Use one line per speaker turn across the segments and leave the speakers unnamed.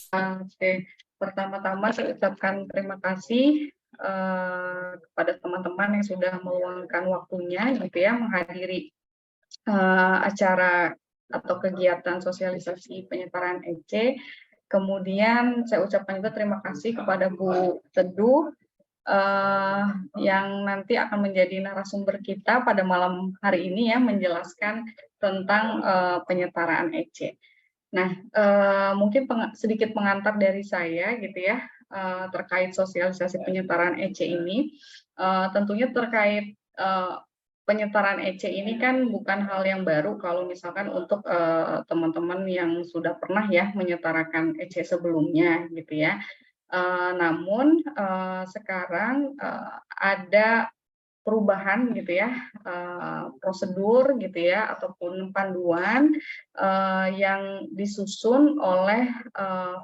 Oke, pertama-tama saya ucapkan terima kasih kepada teman-teman yang sudah meluangkan waktunya gitu ya menghadiri acara atau kegiatan sosialisasi penyetaraan EC. Kemudian saya ucapkan juga terima kasih kepada Bu Teduh yang nanti akan menjadi narasumber kita pada malam hari ini ya menjelaskan tentang penyetaraan EC. Nah, mungkin sedikit pengantar dari saya gitu ya, terkait sosialisasi penyetaraan EC ini. Tentunya terkait penyetaraan EC ini kan bukan hal yang baru kalau misalkan untuk teman-teman yang sudah pernah ya menyetarakan EC sebelumnya gitu ya. Namun sekarang ada perubahan gitu ya, prosedur gitu ya, ataupun panduan yang disusun oleh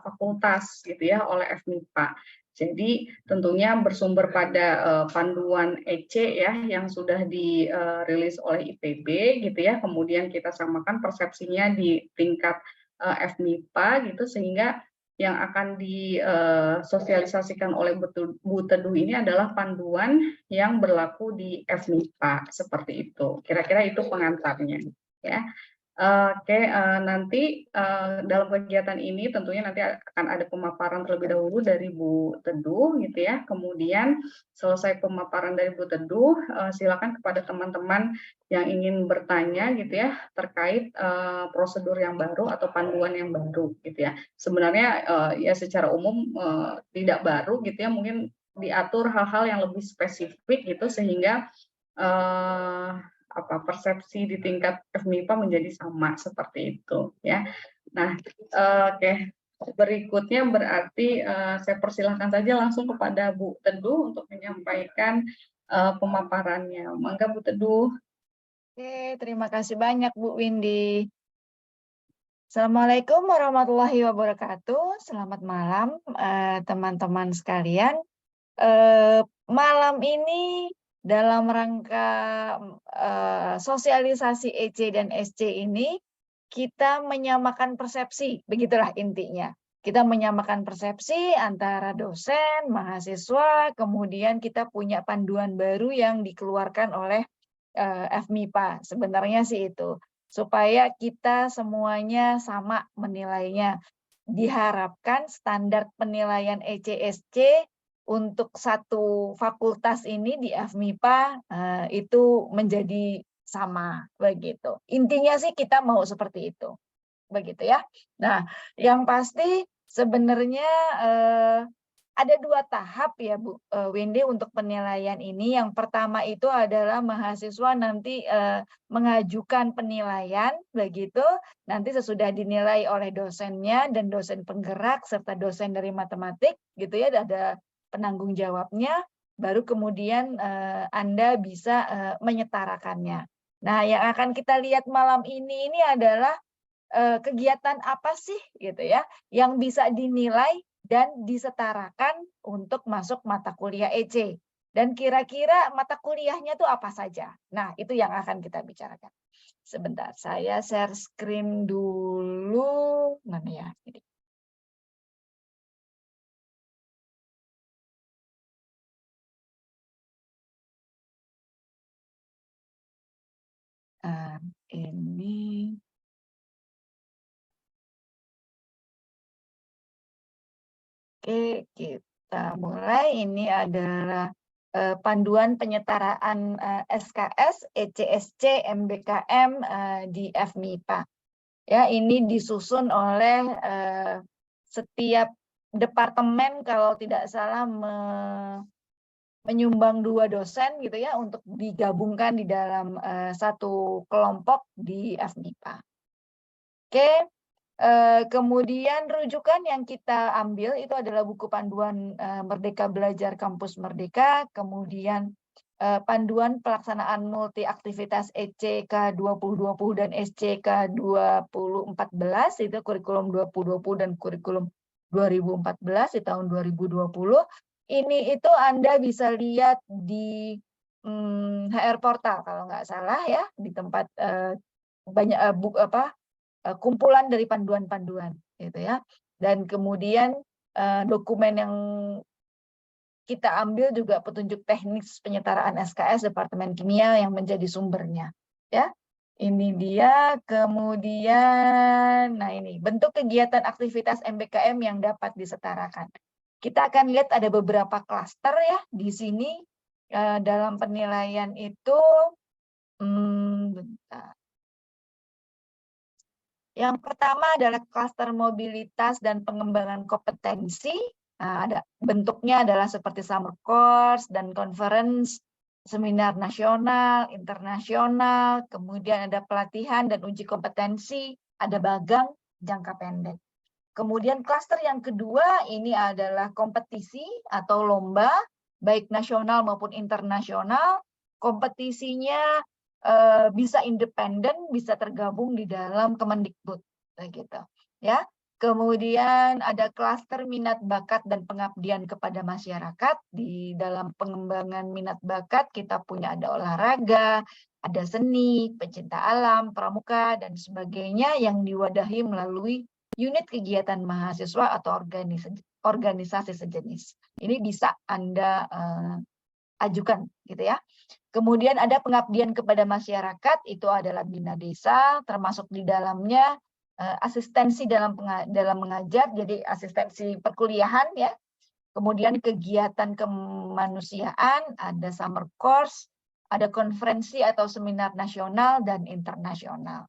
fakultas gitu ya, oleh FMIPA. Jadi tentunya bersumber pada panduan EC ya yang sudah dirilis oleh IPB gitu ya, kemudian kita samakan persepsinya di tingkat FMIPA gitu sehingga yang akan disosialisasikan oleh Bu Teduh ini adalah panduan yang berlaku di FMIPA seperti itu. Kira-kira itu pengantarnya ya. Oke, nanti dalam kegiatan ini tentunya nanti akan ada pemaparan terlebih dahulu dari Bu Teduh gitu ya. Kemudian selesai pemaparan dari Bu Teduh, silakan kepada teman-teman yang ingin bertanya gitu ya terkait prosedur yang baru atau panduan yang baru gitu ya. Sebenarnya ya secara umum tidak baru gitu ya, mungkin diatur hal-hal yang lebih spesifik gitu sehingga persepsi di tingkat FMIPA menjadi sama seperti itu ya. Nah, oke. Berikutnya berarti saya persilahkan saja langsung kepada Bu Teduh untuk menyampaikan pemaparannya. Mangga Bu Teduh.
Oke, terima kasih banyak Bu Windy. Assalamualaikum warahmatullahi wabarakatuh. Selamat malam teman-teman sekalian. Malam ini dalam rangka sosialisasi EC dan SC ini kita menyamakan persepsi, begitulah intinya. Kita menyamakan persepsi antara dosen, mahasiswa, kemudian kita punya panduan baru yang dikeluarkan oleh FMIPA. Sebenarnya sih itu, supaya kita semuanya sama menilainya. Diharapkan standar penilaian ECSC untuk satu fakultas ini di FMIPA itu menjadi sama begitu. Intinya sih kita mau seperti itu. Begitu ya. Nah, yang pasti sebenarnya ada dua tahap ya Bu Windy untuk penilaian ini. Yang pertama itu adalah mahasiswa nanti mengajukan penilaian begitu. Nanti sesudah dinilai oleh dosennya dan dosen penggerak serta dosen dari matematik gitu ya, ada penanggung jawabnya, baru kemudian Anda bisa menyetarakannya. Nah, yang akan kita lihat malam ini adalah kegiatan apa sih gitu ya yang bisa dinilai dan disetarakan untuk masuk mata kuliah EC. Dan kira-kira mata kuliahnya itu apa saja. Nah, itu yang akan kita bicarakan. Sebentar, saya share screen dulu. Mana ya? Ini. Ini. Oke, kita mulai. Ini adalah panduan penyetaraan SKS, ECSC, MBKM di FMIPA. Ya, ini disusun oleh setiap departemen kalau tidak salah menyumbang 2 dosen gitu ya untuk digabungkan di dalam satu kelompok di FMIPA. Oke. Kemudian rujukan yang kita ambil itu adalah buku panduan Merdeka Belajar Kampus Merdeka, kemudian panduan pelaksanaan multi aktivitas ECK 2020 dan SCK 2014, itu kurikulum 2020 dan kurikulum 2014 di tahun 2020. Ini itu Anda bisa lihat di HR Portal kalau nggak salah ya, di tempat banyak kumpulan dari panduan-panduan gitu ya. Dan kemudian dokumen yang kita ambil juga petunjuk teknis penyetaraan SKS Departemen Kimia yang menjadi sumbernya. Ya, ini dia. Kemudian, nah ini bentuk kegiatan aktivitas MBKM yang dapat disetarakan. Kita akan lihat ada beberapa klaster ya di sini dalam penilaian itu. Bentar. Yang pertama adalah klaster mobilitas dan pengembangan kompetensi. Nah, bentuknya adalah seperti summer course dan conference, seminar nasional, internasional, kemudian ada pelatihan dan uji kompetensi, ada magang jangka pendek. Kemudian klaster yang kedua ini adalah kompetisi atau lomba, baik nasional maupun internasional. Kompetisinya bisa independen, bisa tergabung di dalam Kemendikbud, gitu ya. Kemudian ada klaster minat bakat dan pengabdian kepada masyarakat. Di dalam pengembangan minat bakat kita punya ada olahraga, ada seni, pecinta alam, pramuka dan sebagainya yang diwadahi melalui unit kegiatan mahasiswa atau organisasi sejenis. Ini bisa Anda ajukan, gitu ya. Kemudian ada pengabdian kepada masyarakat, itu adalah Bina Desa, termasuk di dalamnya asistensi dalam mengajar, jadi asistensi perkuliahan ya. Kemudian kegiatan kemanusiaan, ada summer course, ada konferensi atau seminar nasional dan internasional.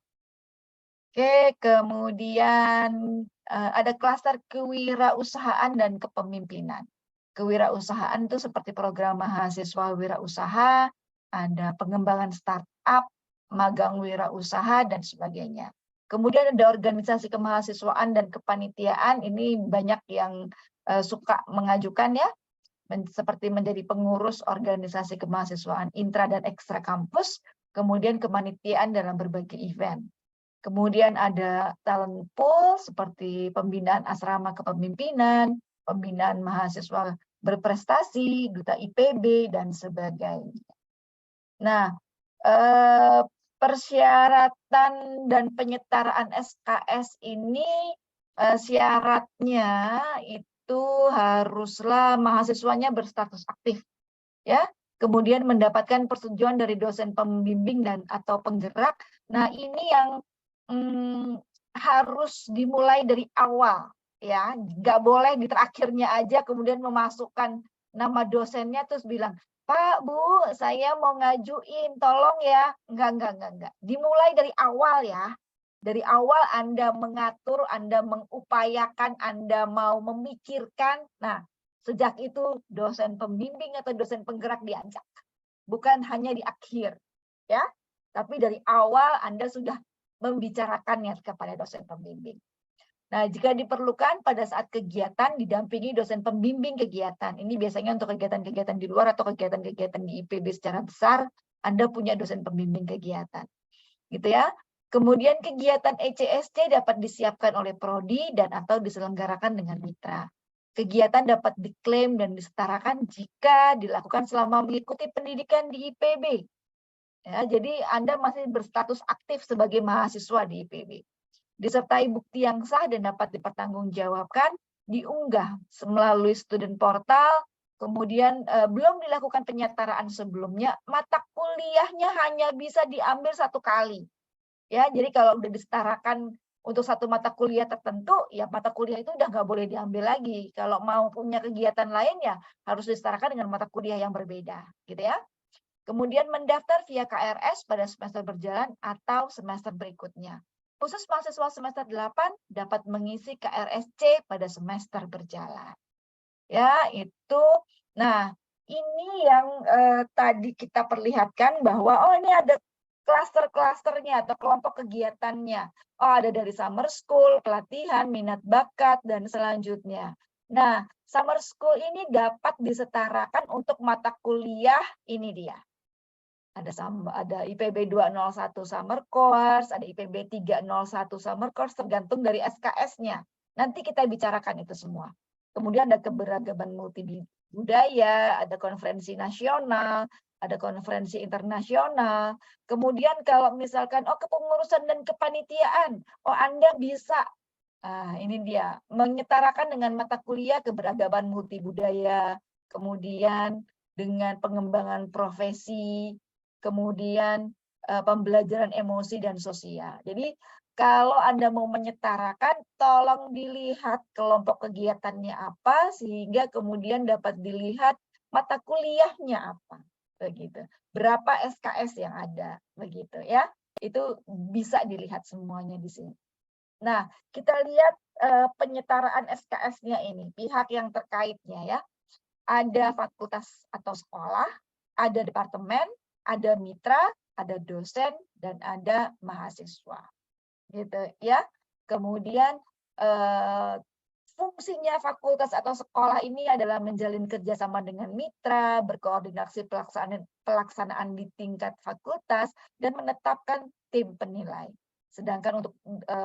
Oke, kemudian ada klaster kewirausahaan dan kepemimpinan. Kewirausahaan itu seperti program mahasiswa wirausaha, ada pengembangan startup, magang wirausaha, dan sebagainya. Kemudian ada organisasi kemahasiswaan dan kepanitiaan, ini banyak yang suka mengajukan ya, seperti menjadi pengurus organisasi kemahasiswaan intra dan ekstra kampus, kemudian kepanitiaan dalam berbagai event. Kemudian ada talent pool seperti pembinaan asrama kepemimpinan, pembinaan mahasiswa berprestasi, duta IPB, dan sebagainya. Nah, persyaratan dan penyetaraan SKS ini syaratnya itu haruslah mahasiswanya berstatus aktif, ya. Kemudian mendapatkan persetujuan dari dosen pembimbing dan atau penggerak. Nah, ini yang harus dimulai dari awal, ya. Nggak boleh di terakhirnya aja kemudian memasukkan nama dosennya terus bilang, Pak, Bu, saya mau ngajuin, tolong ya. Enggak. Dimulai dari awal ya. Dari awal Anda mengatur, Anda mengupayakan, Anda mau memikirkan. Nah, sejak itu dosen pembimbing atau dosen penggerak diajak. Bukan hanya di akhir, ya. Tapi dari awal Anda sudah membicarakannya kepada dosen pembimbing. Nah, jika diperlukan pada saat kegiatan didampingi dosen pembimbing kegiatan. Ini biasanya untuk kegiatan-kegiatan di luar atau kegiatan-kegiatan di IPB secara besar, Anda punya dosen pembimbing kegiatan. Gitu ya. Kemudian kegiatan ECSC dapat disiapkan oleh prodi dan atau diselenggarakan dengan mitra. Kegiatan dapat diklaim dan disetarakan jika dilakukan selama mengikuti pendidikan di IPB. Ya, jadi Anda masih berstatus aktif sebagai mahasiswa di IPB. Disertai bukti yang sah dan dapat dipertanggungjawabkan, diunggah melalui student portal, kemudian belum dilakukan penyetaraan sebelumnya, mata kuliahnya hanya bisa diambil 1 kali. Ya, jadi kalau udah disetarakan untuk satu mata kuliah tertentu, ya mata kuliah itu udah nggak boleh diambil lagi. Kalau mau punya kegiatan lain ya harus disetarakan dengan mata kuliah yang berbeda, gitu ya. Kemudian mendaftar via KRS pada semester berjalan atau semester berikutnya. Khusus mahasiswa semester 8 dapat mengisi KRSC pada semester berjalan. Ya, itu. Nah, ini yang tadi kita perlihatkan bahwa oh ini ada klaster-klasternya atau kelompok kegiatannya. Oh, ada dari summer school, pelatihan, minat bakat, dan selanjutnya. Nah, summer school ini dapat disetarakan untuk mata kuliah, ini dia. Ada IPB 201 summer course, ada IPB 301 summer course, tergantung dari SKS-nya. Nanti kita bicarakan itu semua. Kemudian ada keberagaman multibudaya, ada konferensi nasional, ada konferensi internasional. Kemudian kalau misalkan kepengurusan dan kepanitiaan, Anda bisa Ini dia, menyetarakan dengan mata kuliah keberagaman multibudaya, kemudian dengan pengembangan profesi, kemudian pembelajaran emosi dan sosial. Jadi kalau Anda mau menyetarakan, tolong dilihat kelompok kegiatannya apa, sehingga kemudian dapat dilihat mata kuliahnya apa, begitu. Berapa SKS yang ada, begitu ya. Itu bisa dilihat semuanya di sini. Nah, kita lihat penyetaraan SKS-nya ini, pihak yang terkaitnya ya. Ada fakultas atau sekolah, ada departemen, ada mitra, ada dosen, dan ada mahasiswa. Gitu ya. Kemudian fungsinya fakultas atau sekolah ini adalah menjalin kerjasama dengan mitra, berkoordinasi pelaksanaan di tingkat fakultas, dan menetapkan tim penilai. Sedangkan untuk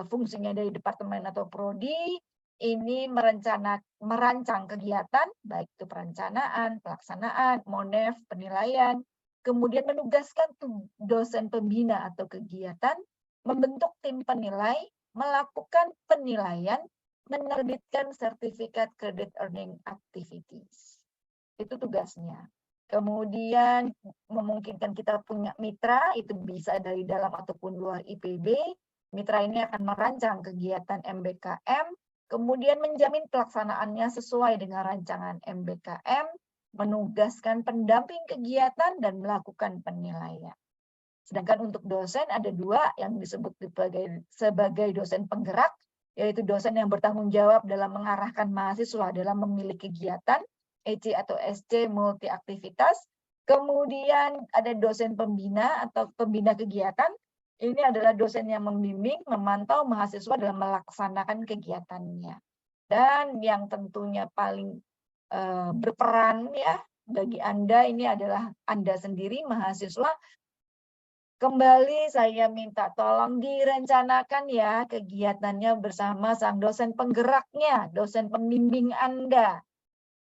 fungsinya dari departemen atau prodi, ini merancang kegiatan, baik itu perencanaan, pelaksanaan, monef, penilaian, kemudian menugaskan dosen pembina atau kegiatan, membentuk tim penilai, melakukan penilaian, menerbitkan sertifikat credit earning activities. Itu tugasnya. Kemudian memungkinkan kita punya mitra, itu bisa dari dalam ataupun luar IPB. Mitra ini akan merancang kegiatan MBKM, kemudian menjamin pelaksanaannya sesuai dengan rancangan MBKM, menugaskan pendamping kegiatan, dan melakukan penilaian. Sedangkan untuk dosen ada dua yang disebut sebagai dosen penggerak, yaitu dosen yang bertanggung jawab dalam mengarahkan mahasiswa dalam memilih kegiatan, EC atau SC multi aktivitas. Kemudian ada dosen pembina atau pembina kegiatan. Ini adalah dosen yang membimbing, memantau mahasiswa dalam melaksanakan kegiatannya. Dan yang tentunya paling berperan ya bagi Anda ini adalah Anda sendiri mahasiswa. Kembali saya minta tolong direncanakan ya kegiatannya bersama sang dosen penggeraknya, dosen pembimbing Anda.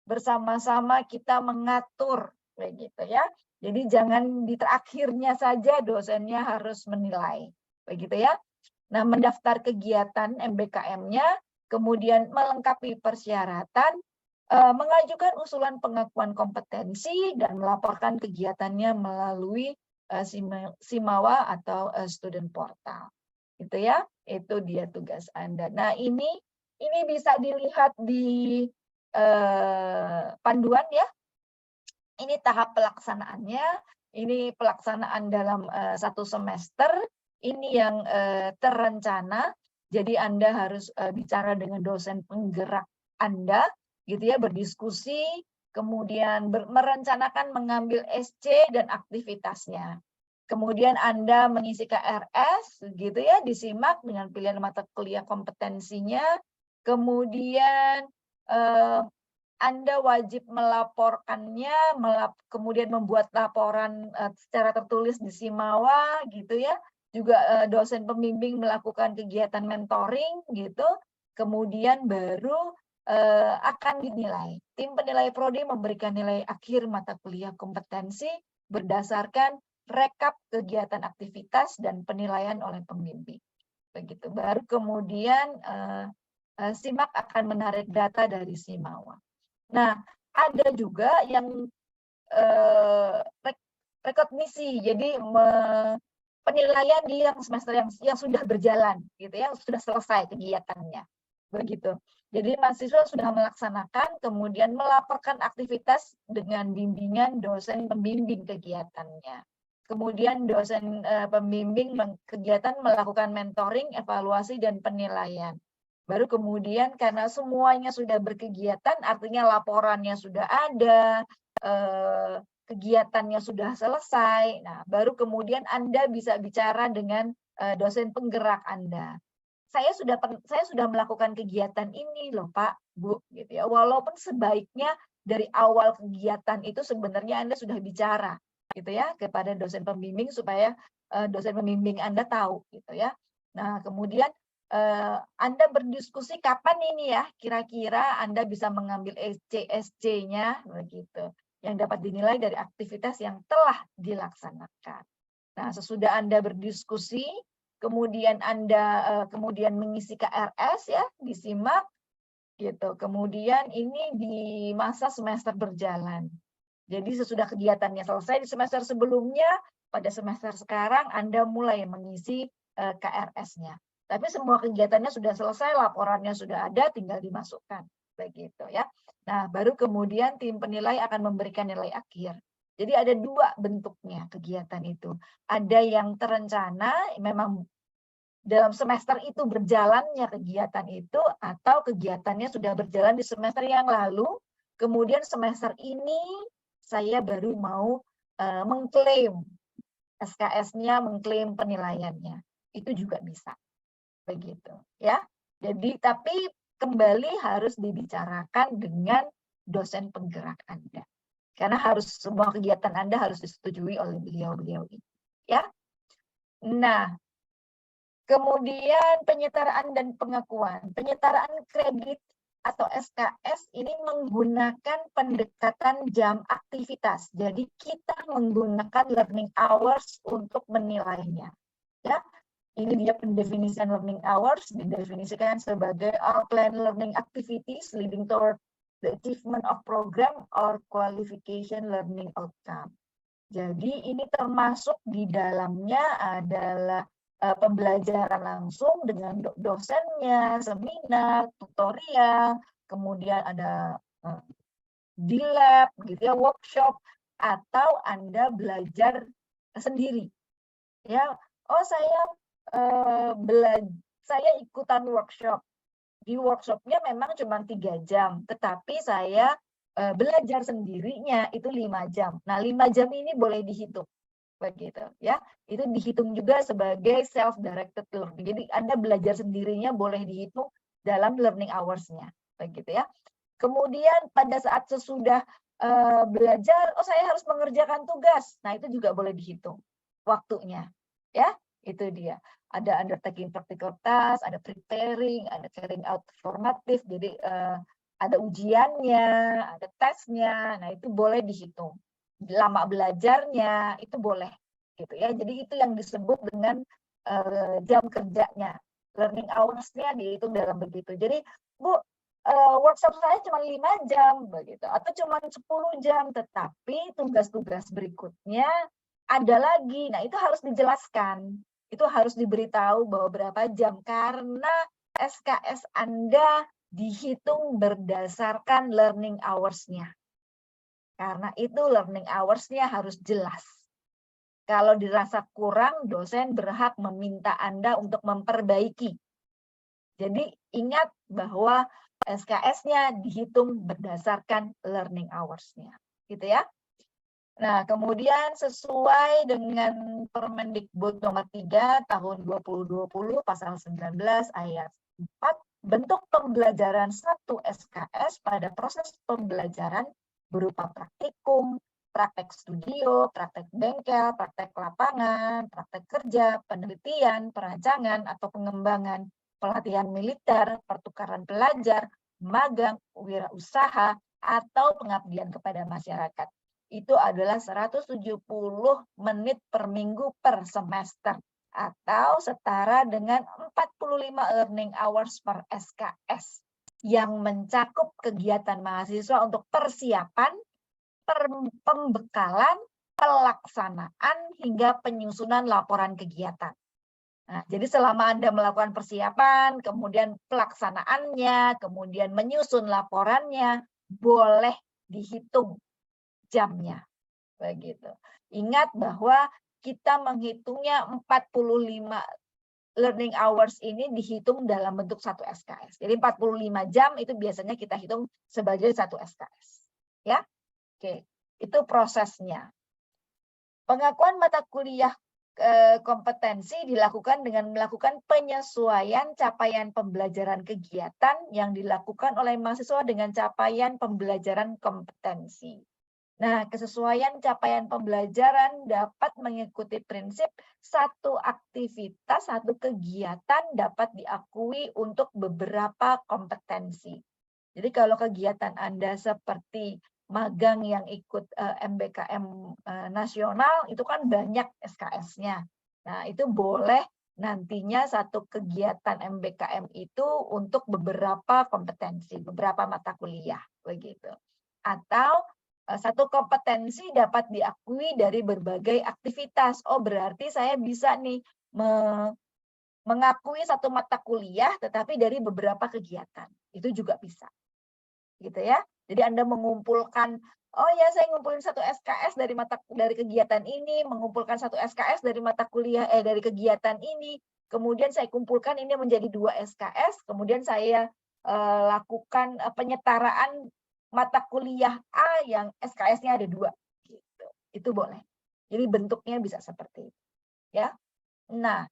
Bersama-sama kita mengatur, begitu ya. Jadi jangan di terakhirnya saja dosennya harus menilai, begitu ya. Nah, mendaftar kegiatan MBKM-nya, kemudian melengkapi persyaratan, mengajukan usulan pengakuan kompetensi, dan melaporkan kegiatannya melalui Simawa atau student portal. Gitu ya, itu dia tugas Anda. Nah, ini bisa dilihat di panduan ya. Ini tahap pelaksanaannya, ini pelaksanaan dalam satu semester, ini yang terencana. Jadi Anda harus bicara dengan dosen penggerak Anda, gitu ya, berdiskusi, kemudian merencanakan mengambil SC dan aktivitasnya. Kemudian Anda mengisi KRS, gitu ya, disimak dengan pilihan mata kuliah kompetensinya. Kemudian Anda wajib melaporkannya, kemudian membuat laporan secara tertulis di Simawa, gitu ya. Juga dosen pembimbing melakukan kegiatan mentoring, gitu. Kemudian baru akan dinilai. Tim penilai prodi memberikan nilai akhir mata kuliah kompetensi berdasarkan rekap kegiatan aktivitas dan penilaian oleh pembimbing. Begitu. Baru kemudian SIMAK akan menarik data dari Simawa. Nah, ada juga yang rekognisi, jadi penilaian di yang semester yang sudah berjalan, gitu ya, sudah selesai kegiatannya, begitu. Jadi mahasiswa sudah melaksanakan, kemudian melaporkan aktivitas dengan bimbingan dosen pembimbing kegiatannya. Kemudian dosen pembimbing kegiatan melakukan mentoring, evaluasi, dan penilaian. Baru kemudian karena semuanya sudah berkegiatan, artinya laporannya sudah ada, kegiatannya sudah selesai. Nah, baru kemudian Anda bisa bicara dengan dosen penggerak Anda. Saya sudah melakukan kegiatan ini loh Pak, Bu, gitu ya. Walaupun sebaiknya dari awal kegiatan itu sebenarnya Anda sudah bicara, gitu ya, kepada dosen pembimbing supaya dosen pembimbing Anda tahu, gitu ya. Nah, kemudian Anda berdiskusi kapan ini ya kira-kira Anda bisa mengambil SC-nya begitu, yang dapat dinilai dari aktivitas yang telah dilaksanakan. Nah, sesudah Anda berdiskusi, kemudian Anda kemudian mengisi KRS ya, disimak gitu. Kemudian ini di masa semester berjalan. Jadi sesudah kegiatannya selesai di semester sebelumnya, pada semester sekarang Anda mulai mengisi KRS-nya. Tapi semua kegiatannya sudah selesai, laporannya sudah ada, tinggal dimasukkan. Begitu ya. Nah, baru kemudian tim penilai akan memberikan nilai akhir. Jadi ada dua bentuknya kegiatan itu. Ada yang terencana, memang dalam semester itu berjalannya kegiatan itu, atau kegiatannya sudah berjalan di semester yang lalu, kemudian semester ini saya baru mau mengklaim SKS-nya, mengklaim penilaiannya. Itu juga bisa. Begitu ya. Jadi tapi kembali harus dibicarakan dengan dosen penggerak Anda. Karena harus semua kegiatan Anda harus disetujui oleh beliau-beliau ini. Ya. Nah, kemudian penyetaraan dan pengakuan. Penyetaraan kredit atau SKS ini menggunakan pendekatan jam aktivitas. Jadi kita menggunakan learning hours untuk menilainya. Ya, ini dia pendefinisian learning hours, didefinisikan sebagai all planned learning activities leading toward the achievement of program or qualification learning outcome. Jadi ini termasuk di dalamnya adalah pembelajaran langsung dengan dosennya, seminar, tutorial, kemudian ada di lab, gitu ya, workshop, atau Anda belajar sendiri. Ya, oh saya ikutan workshop. Di workshopnya memang cuma 3 jam, tetapi saya belajar sendirinya itu 5 jam. Nah, 5 jam ini boleh dihitung. Begitu ya, itu dihitung juga sebagai self-directed learning. Jadi Anda belajar sendirinya boleh dihitung dalam learning hours-nya, begitu ya. Kemudian pada saat sesudah belajar, oh saya harus mengerjakan tugas, nah itu juga boleh dihitung waktunya, ya itu dia. Ada undertaking practical task, ada preparing, ada carrying out formative, jadi ada ujiannya, ada tesnya, nah itu boleh dihitung. Lama belajarnya itu boleh gitu ya. Jadi itu yang disebut dengan jam kerjanya, learning hours-nya dihitung dalam begitu. Jadi Bu, workshop saya cuma 5 jam begitu atau cuma 10 jam, tetapi tugas-tugas berikutnya ada lagi. Nah, itu harus dijelaskan. Itu harus diberitahu bahwa berapa jam karena SKS Anda dihitung berdasarkan learning hours-nya. Karena itu learning hours-nya harus jelas. Kalau dirasa kurang, dosen berhak meminta Anda untuk memperbaiki. Jadi ingat bahwa SKS-nya dihitung berdasarkan learning hours-nya. Gitu ya. Nah, kemudian sesuai dengan Permendikbud nomor 3 tahun 2020 pasal 19 ayat 4, bentuk pembelajaran 1 SKS pada proses pembelajaran berupa praktikum, praktek studio, praktek bengkel, praktek lapangan, praktek kerja, penelitian, perancangan atau pengembangan, pelatihan militer, pertukaran pelajar, magang, wirausaha, atau pengabdian kepada masyarakat. Itu adalah 170 menit per minggu per semester atau setara dengan 45 learning hours per SKS yang mencakup kegiatan mahasiswa untuk persiapan, pembekalan, pelaksanaan, hingga penyusunan laporan kegiatan. Nah, jadi selama Anda melakukan persiapan, kemudian pelaksanaannya, kemudian menyusun laporannya, boleh dihitung jamnya. Begitu. Ingat bahwa kita menghitungnya 45 learning hours ini dihitung dalam bentuk satu SKS. Jadi 45 jam itu biasanya kita hitung sebagai satu SKS. Ya. Oke, itu prosesnya. Pengakuan mata kuliah kompetensi dilakukan dengan melakukan penyesuaian capaian pembelajaran kegiatan yang dilakukan oleh mahasiswa dengan capaian pembelajaran kompetensi. Nah, kesesuaian capaian pembelajaran dapat mengikuti prinsip satu aktivitas, satu kegiatan dapat diakui untuk beberapa kompetensi. Jadi kalau kegiatan Anda seperti magang yang ikut MBKM nasional, itu kan banyak SKS-nya. Nah, itu boleh nantinya satu kegiatan MBKM itu untuk beberapa kompetensi, beberapa mata kuliah begitu. Atau satu kompetensi dapat diakui dari berbagai aktivitas. Oh, berarti saya bisa nih mengakui satu mata kuliah tetapi dari beberapa kegiatan. Itu juga bisa. Gitu ya. Jadi Anda mengumpulkan, oh ya saya ngumpulin satu SKS dari kegiatan ini, mengumpulkan satu SKS dari mata kuliah dari kegiatan ini, kemudian saya kumpulkan ini menjadi 2 SKS, kemudian saya lakukan penyetaraan mata kuliah A yang SKS-nya ada 2 gitu. Itu boleh. Jadi bentuknya bisa seperti itu ya. Nah,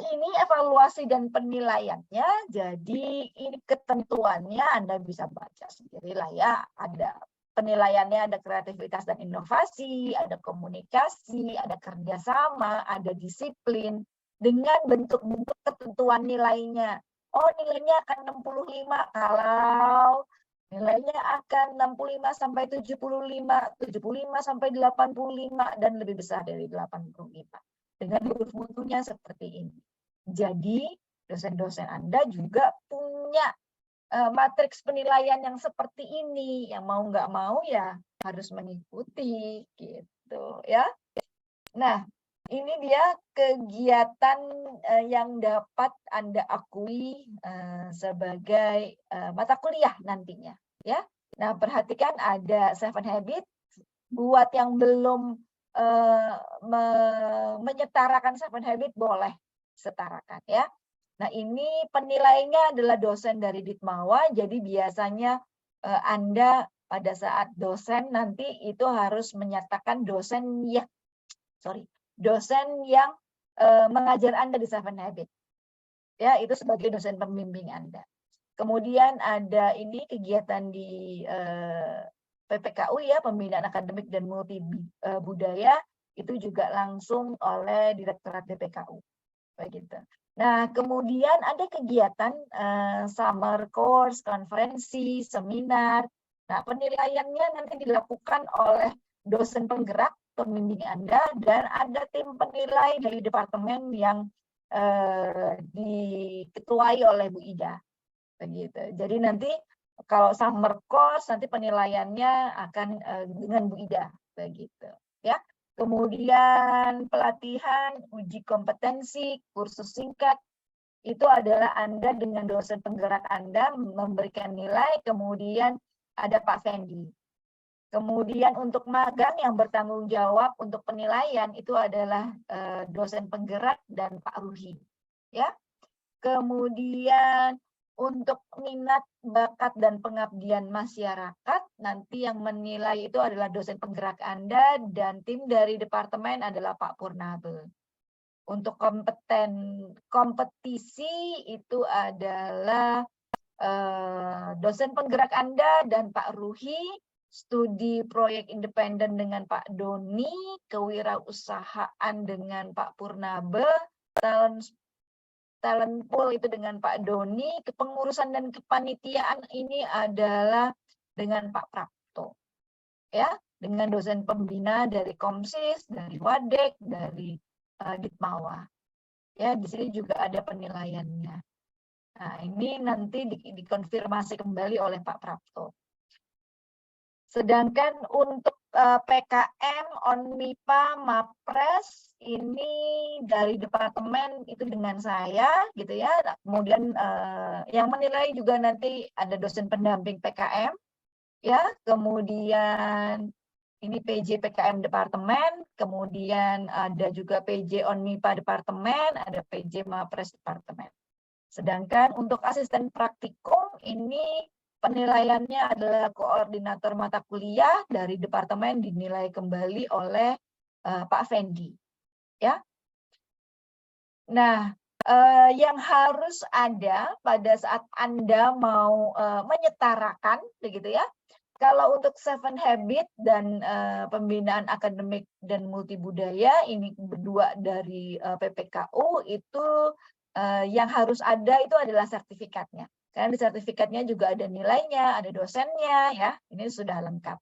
ini evaluasi dan penilaiannya, jadi ini ketentuannya Anda bisa baca sendiri lah ya. Ada penilaiannya, ada kreativitas dan inovasi, ada komunikasi, ada kerjasama, ada disiplin, dengan bentuk-bentuk ketentuan nilainya. Oh, nilainya akan 65 kalau nilainya akan 65 sampai 75, 75 sampai 85, dan lebih besar dari 85. Dengan huruf buntunya seperti ini. Jadi dosen-dosen Anda juga punya matriks penilaian yang seperti ini. Yang mau nggak mau ya harus mengikuti gitu ya. Nah, ini dia kegiatan yang dapat Anda akui sebagai mata kuliah nantinya ya. Nah, perhatikan ada 7 habit. Buat yang belum menyetarakan 7 habit boleh setarakan ya. Nah, ini penilainya adalah dosen dari Ditmawa, jadi biasanya Anda pada saat dosen nanti itu harus menyatakan dosen yang mengajar Anda di 7 habit. Ya, itu sebagai dosen pembimbing Anda. Kemudian ada ini kegiatan di PPKU ya, Pembinaan Akademik dan Multi Budaya, itu juga langsung oleh Direktorat PPKU. Begitu. Nah, kemudian ada kegiatan summer course, konferensi, seminar. Nah, penilaiannya nanti dilakukan oleh dosen penggerak pembimbing Anda, dan ada tim penilai dari departemen yang diketuai oleh Bu Ida. Begitu. Jadi nanti kalau summer course nanti penilaiannya akan dengan Bu Ida begitu ya. Kemudian pelatihan, uji kompetensi, kursus singkat itu adalah Anda dengan dosen penggerak Anda memberikan nilai, kemudian ada Pak Fendi. Kemudian untuk magang yang bertanggung jawab untuk penilaian itu adalah dosen penggerak dan Pak Ruhi ya. Kemudian untuk minat, bakat, dan pengabdian masyarakat, nanti yang menilai itu adalah dosen penggerak Anda, dan tim dari departemen adalah Pak Purnabe. Untuk kompetisi itu adalah dosen penggerak Anda dan Pak Ruhi, studi proyek independen dengan Pak Doni, kewirausahaan dengan Pak Purnabe, talent pool itu dengan Pak Doni, kepengurusan dan kepanitiaan ini adalah dengan Pak Prapto. Ya, dengan dosen pembina dari Komsis, dari Wadek, dari Ditmawa. Ya, di sini juga ada penilaiannya. Nah, ini nanti dikonfirmasi kembali oleh Pak Prapto. Sedangkan untuk PKM, ONMIPA, MAPRES ini dari departemen itu dengan saya gitu ya. Kemudian yang menilai juga nanti ada dosen pendamping PKM ya. Kemudian ini PJ PKM departemen, kemudian ada juga PJ ONMIPA departemen, ada PJ MAPRES departemen. Sedangkan untuk asisten praktikum ini penilaiannya adalah koordinator mata kuliah dari departemen dinilai kembali oleh Pak Fendi. Ya. Nah, yang harus ada pada saat Anda mau menyetarakan, begitu ya. Kalau untuk 7 habit dan pembinaan akademik dan multibudaya, ini berdua dari PPKU, itu yang harus ada itu adalah sertifikatnya. Karena di sertifikatnya juga ada nilainya, ada dosennya, ya. Ini sudah lengkap.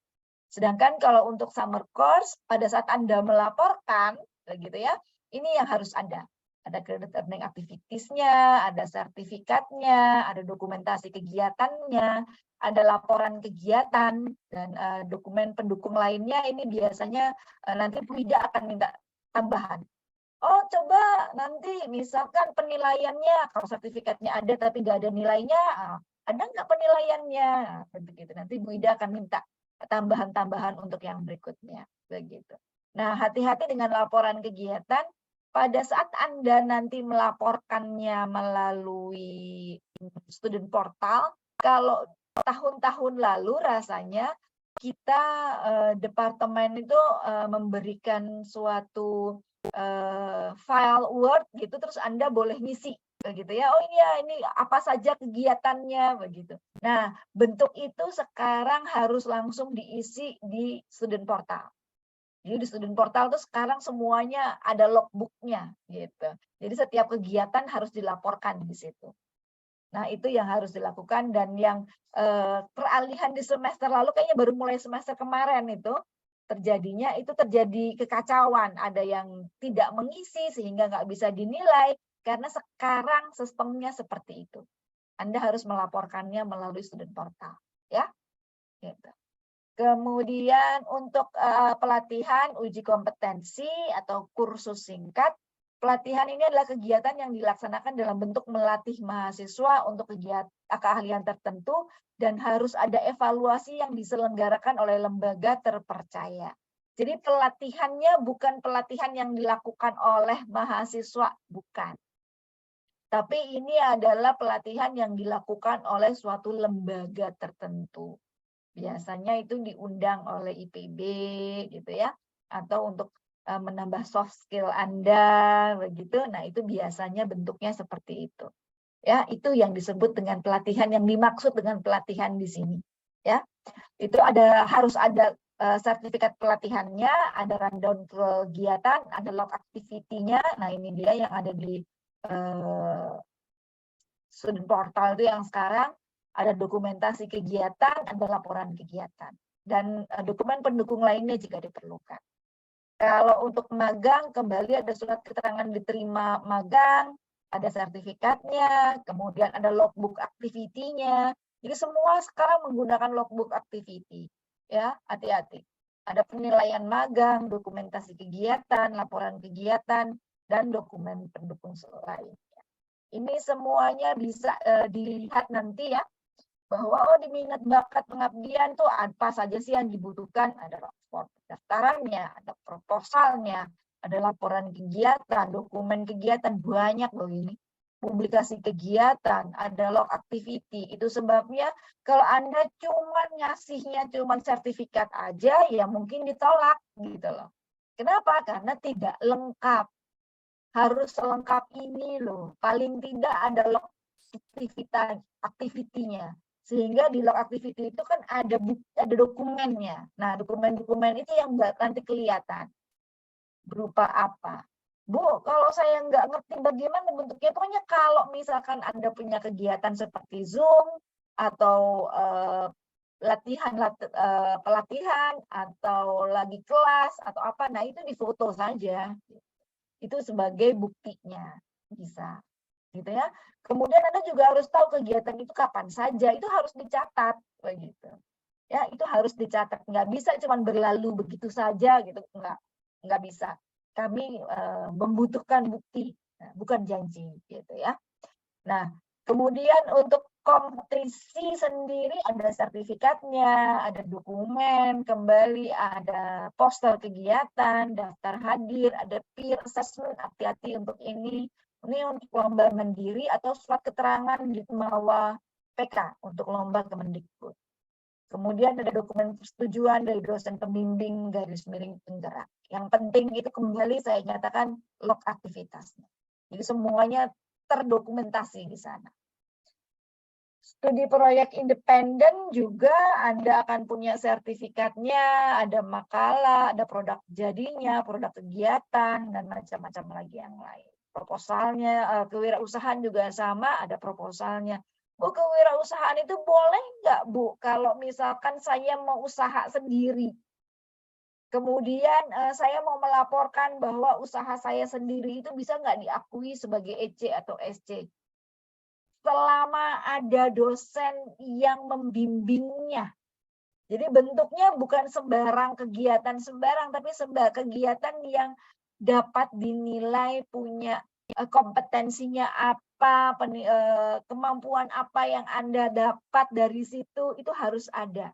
Sedangkan kalau untuk summer course, pada saat Anda melaporkan, gitu ya, ini yang harus ada. Ada credit earning activities-nya, ada sertifikatnya, ada dokumentasi kegiatannya, ada laporan kegiatan, dan dokumen pendukung lainnya. Ini biasanya nanti Bu Ida akan minta tambahan. Oh, coba nanti misalkan penilaiannya, kalau sertifikatnya ada tapi nggak ada nilainya, ada nggak penilaiannya? Begitu. Nanti Bu Ida akan minta tambahan-tambahan untuk yang berikutnya. Begitu. Nah, hati-hati dengan laporan kegiatan. Pada saat Anda nanti melaporkannya melalui student portal, kalau tahun-tahun lalu rasanya kita departemen itu memberikan suatu file Word gitu, terus Anda boleh ngisi begitu ya. Oh ini apa saja kegiatannya begitu. Nah, bentuk itu sekarang harus langsung diisi di student portal. Jadi di student portal tuh sekarang semuanya ada logbooknya gitu. Jadi setiap kegiatan harus dilaporkan di situ. Nah, itu yang harus dilakukan, dan yang peralihan di semester lalu kayaknya baru mulai semester kemarin itu terjadi kekacauan, ada yang tidak mengisi sehingga nggak bisa dinilai karena sekarang sistemnya seperti itu. Anda harus melaporkannya melalui student portal, ya. Gitu. Kemudian untuk pelatihan uji kompetensi atau kursus singkat, pelatihan ini adalah kegiatan yang dilaksanakan dalam bentuk melatih mahasiswa untuk keahlian tertentu dan harus ada evaluasi yang diselenggarakan oleh lembaga terpercaya. Jadi pelatihannya bukan pelatihan yang dilakukan oleh mahasiswa, bukan. Tapi ini adalah pelatihan yang dilakukan oleh suatu lembaga tertentu. Biasanya itu diundang oleh IPB gitu ya, atau untuk menambah soft skill Anda begitu. Nah, itu biasanya bentuknya seperti itu. Ya, itu yang disebut dengan pelatihan, yang dimaksud dengan pelatihan di sini. Ya. Itu harus ada sertifikat pelatihannya, ada rundown kegiatan, ada log activity-nya. Nah, ini dia yang ada di student portal itu yang sekarang. Ada dokumentasi kegiatan, ada laporan kegiatan, dan dokumen pendukung lainnya jika diperlukan. Kalau untuk magang, kembali ada surat keterangan diterima magang, ada sertifikatnya, kemudian ada logbook activity-nya. Jadi semua sekarang menggunakan logbook activity. Ya, hati-hati. Ada penilaian magang, dokumentasi kegiatan, laporan kegiatan, dan dokumen pendukung lainnya. Ini semuanya bisa dilihat nanti ya, bahwa di minat bakat pengabdian tuh apa saja sih yang dibutuhkan. Ada rapor pendaftarannya, ada proposalnya, ada laporan kegiatan, dokumen kegiatan, banyak loh ini. Publikasi kegiatan, ada log activity. Itu sebabnya kalau Anda ngasihnya cuma sertifikat aja, ya mungkin ditolak gitu loh. Kenapa? Karena tidak lengkap. Harus lengkap ini loh. Paling tidak ada log activity-nya. Sehingga di log activity itu kan ada dokumennya. Nah, dokumen-dokumen itu yang nanti kelihatan. Berupa apa? Bu, kalau saya nggak ngerti bagaimana bentuknya, pokoknya kalau misalkan Anda punya kegiatan seperti Zoom, atau pelatihan, atau lagi kelas, atau apa, nah itu difoto saja. Itu sebagai buktinya, bisa. Gitu ya. Kemudian Anda juga harus tahu kegiatan itu kapan saja, itu harus dicatat begitu. Ya, itu harus dicatat, nggak bisa cuma berlalu begitu saja gitu, nggak bisa. Kami membutuhkan bukti, bukan janji gitu ya. Nah, kemudian untuk kompetisi sendiri ada sertifikatnya, ada dokumen, kembali ada poster kegiatan, daftar hadir, ada peer assessment, hati-hati untuk ini. Ini untuk lomba mandiri atau surat keterangan di bawah PK untuk lomba Kemendikbud. Kemudian ada dokumen persetujuan dari dosen pembimbing garis miring penggerak. Yang penting itu kembali saya nyatakan log aktivitasnya. Jadi semuanya terdokumentasi di sana. Studi proyek independen juga Anda akan punya sertifikatnya, ada makalah, ada produk jadinya, produk kegiatan, dan macam-macam lagi yang lain. Proposalnya, kewirausahaan juga sama, ada proposalnya. Bu, kewirausahaan itu boleh nggak, Bu, kalau misalkan saya mau usaha sendiri? Kemudian saya mau melaporkan bahwa usaha saya sendiri itu bisa nggak diakui sebagai EC atau SC. Selama ada dosen yang membimbingnya. Jadi bentuknya bukan sembarang kegiatan sembarang, tapi kegiatan yang dapat dinilai punya kompetensinya apa, kemampuan apa yang Anda dapat dari situ, itu harus ada.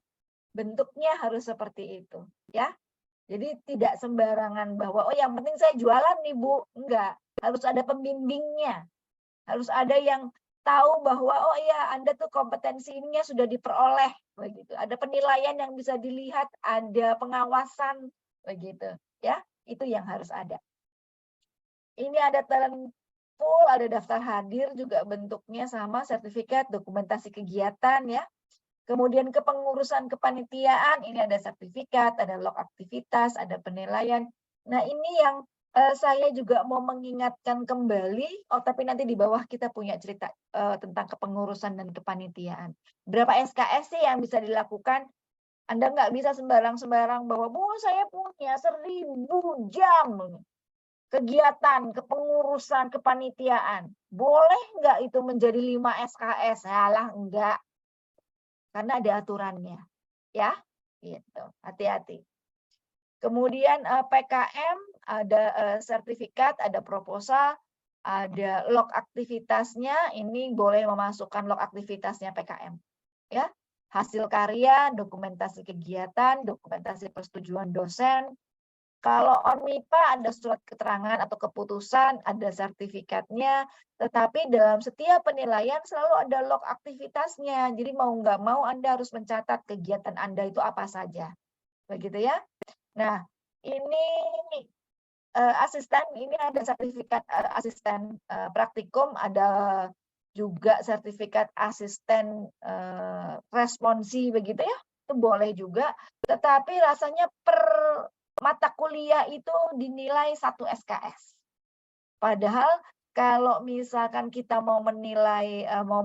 Bentuknya harus seperti itu, ya. Jadi tidak sembarangan bahwa, oh yang penting saya jualan nih Bu. Enggak, harus ada pembimbingnya. Harus ada yang tahu bahwa oh iya Anda tuh kompetensinya sudah diperoleh begitu. Ada penilaian yang bisa dilihat, ada pengawasan begitu, ya. Itu yang harus ada. Ini ada talent pool, ada daftar hadir juga bentuknya sama, sertifikat, dokumentasi kegiatan ya. Kemudian kepengurusan kepanitiaan, ini ada sertifikat, ada log aktivitas, ada penilaian. Nah, ini yang saya juga mau mengingatkan kembali, tapi nanti di bawah kita punya cerita tentang kepengurusan dan kepanitiaan. Berapa SKS sih yang bisa dilakukan? Anda nggak bisa sembarang-sembarang bahwa, Bu, saya punya 1000 jam kegiatan, kepengurusan, kepanitiaan. Boleh nggak itu menjadi 5 SKS? Alah, enggak. Karena ada aturannya. Ya, gitu. Hati-hati. Kemudian PKM, ada sertifikat, ada proposal, ada log aktivitasnya, ini boleh memasukkan log aktivitasnya PKM. Ya, hasil karya, dokumentasi kegiatan, dokumentasi persetujuan dosen. Kalau ONMIPA ada surat keterangan atau keputusan, ada sertifikatnya, tetapi dalam setiap penilaian selalu ada log aktivitasnya. Jadi mau nggak mau Anda harus mencatat kegiatan Anda itu apa saja. Begitu ya. Nah, ini asisten, ini ada sertifikat asisten praktikum, ada juga sertifikat asisten responsi begitu ya. Itu boleh juga, tetapi rasanya per mata kuliah itu dinilai 1 SKS. Padahal kalau misalkan kita mau menilai, mau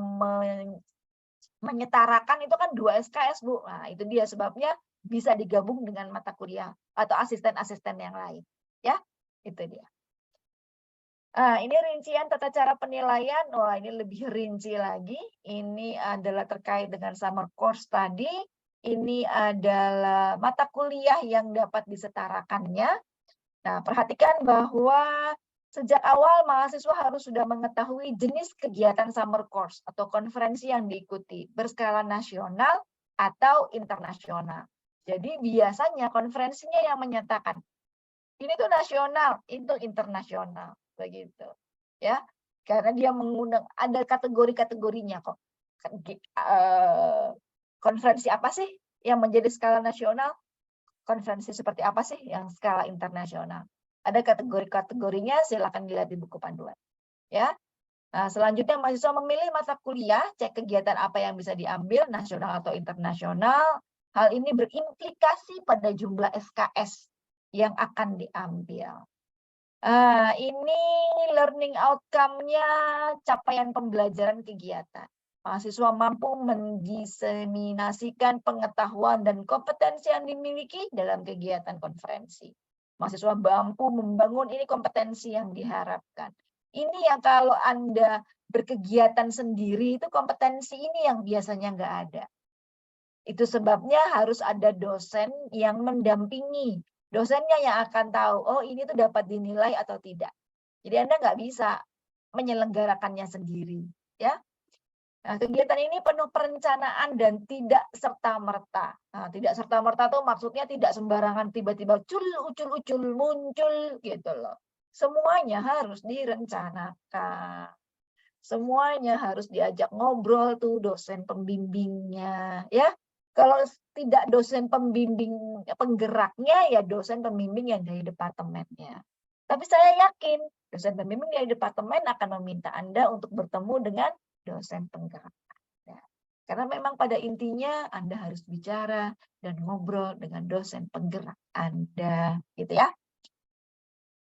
menyetarakan itu kan 2 SKS, Bu. Nah, itu dia sebabnya bisa digabung dengan mata kuliah atau asisten-asisten yang lain. Ya, itu dia. Ini rincian tata cara penilaian. Wah, ini lebih rinci lagi. Ini adalah terkait dengan summer course tadi. Ini adalah mata kuliah yang dapat disetarakannya. Nah, perhatikan bahwa sejak awal mahasiswa harus sudah mengetahui jenis kegiatan summer course atau konferensi yang diikuti, berskala nasional atau internasional. Jadi biasanya konferensinya yang menyatakan, ini tuh nasional, itu internasional, begitu. Ya, karena dia mengundang, ada kategori-kategorinya kok. Konferensi apa sih yang menjadi skala nasional? Konferensi seperti apa sih yang skala internasional? Ada kategori-kategorinya, silakan dilihat di buku panduan. Ya. Nah, selanjutnya mahasiswa memilih mata kuliah, cek kegiatan apa yang bisa diambil, nasional atau internasional. Hal ini berimplikasi pada jumlah SKS yang akan diambil. Ini learning outcome-nya capaian pembelajaran kegiatan. Mahasiswa mampu mendiseminasikan pengetahuan dan kompetensi yang dimiliki dalam kegiatan konferensi. Mahasiswa mampu membangun ini kompetensi yang diharapkan. Ini yang kalau Anda berkegiatan sendiri itu kompetensi ini yang biasanya nggak ada. Itu sebabnya harus ada dosen yang mendampingi. Dosennya yang akan tahu, oh ini tuh dapat dinilai atau tidak. Jadi Anda nggak bisa menyelenggarakannya sendiri. Ya. Nah, kegiatan ini penuh perencanaan dan tidak serta-merta. Nah, tidak serta-merta tuh maksudnya tidak sembarangan tiba-tiba ucul muncul gitu loh. Semuanya harus direncanakan. Semuanya harus diajak ngobrol tuh dosen pembimbingnya, ya. Kalau tidak dosen pembimbing penggeraknya, ya dosen pembimbing yang dari departemennya. Tapi saya yakin dosen pembimbing dari departemen akan meminta Anda untuk bertemu dengan dosen penggerak. Ya. Karena memang pada intinya Anda harus bicara dan ngobrol dengan dosen penggerak Anda, gitu ya.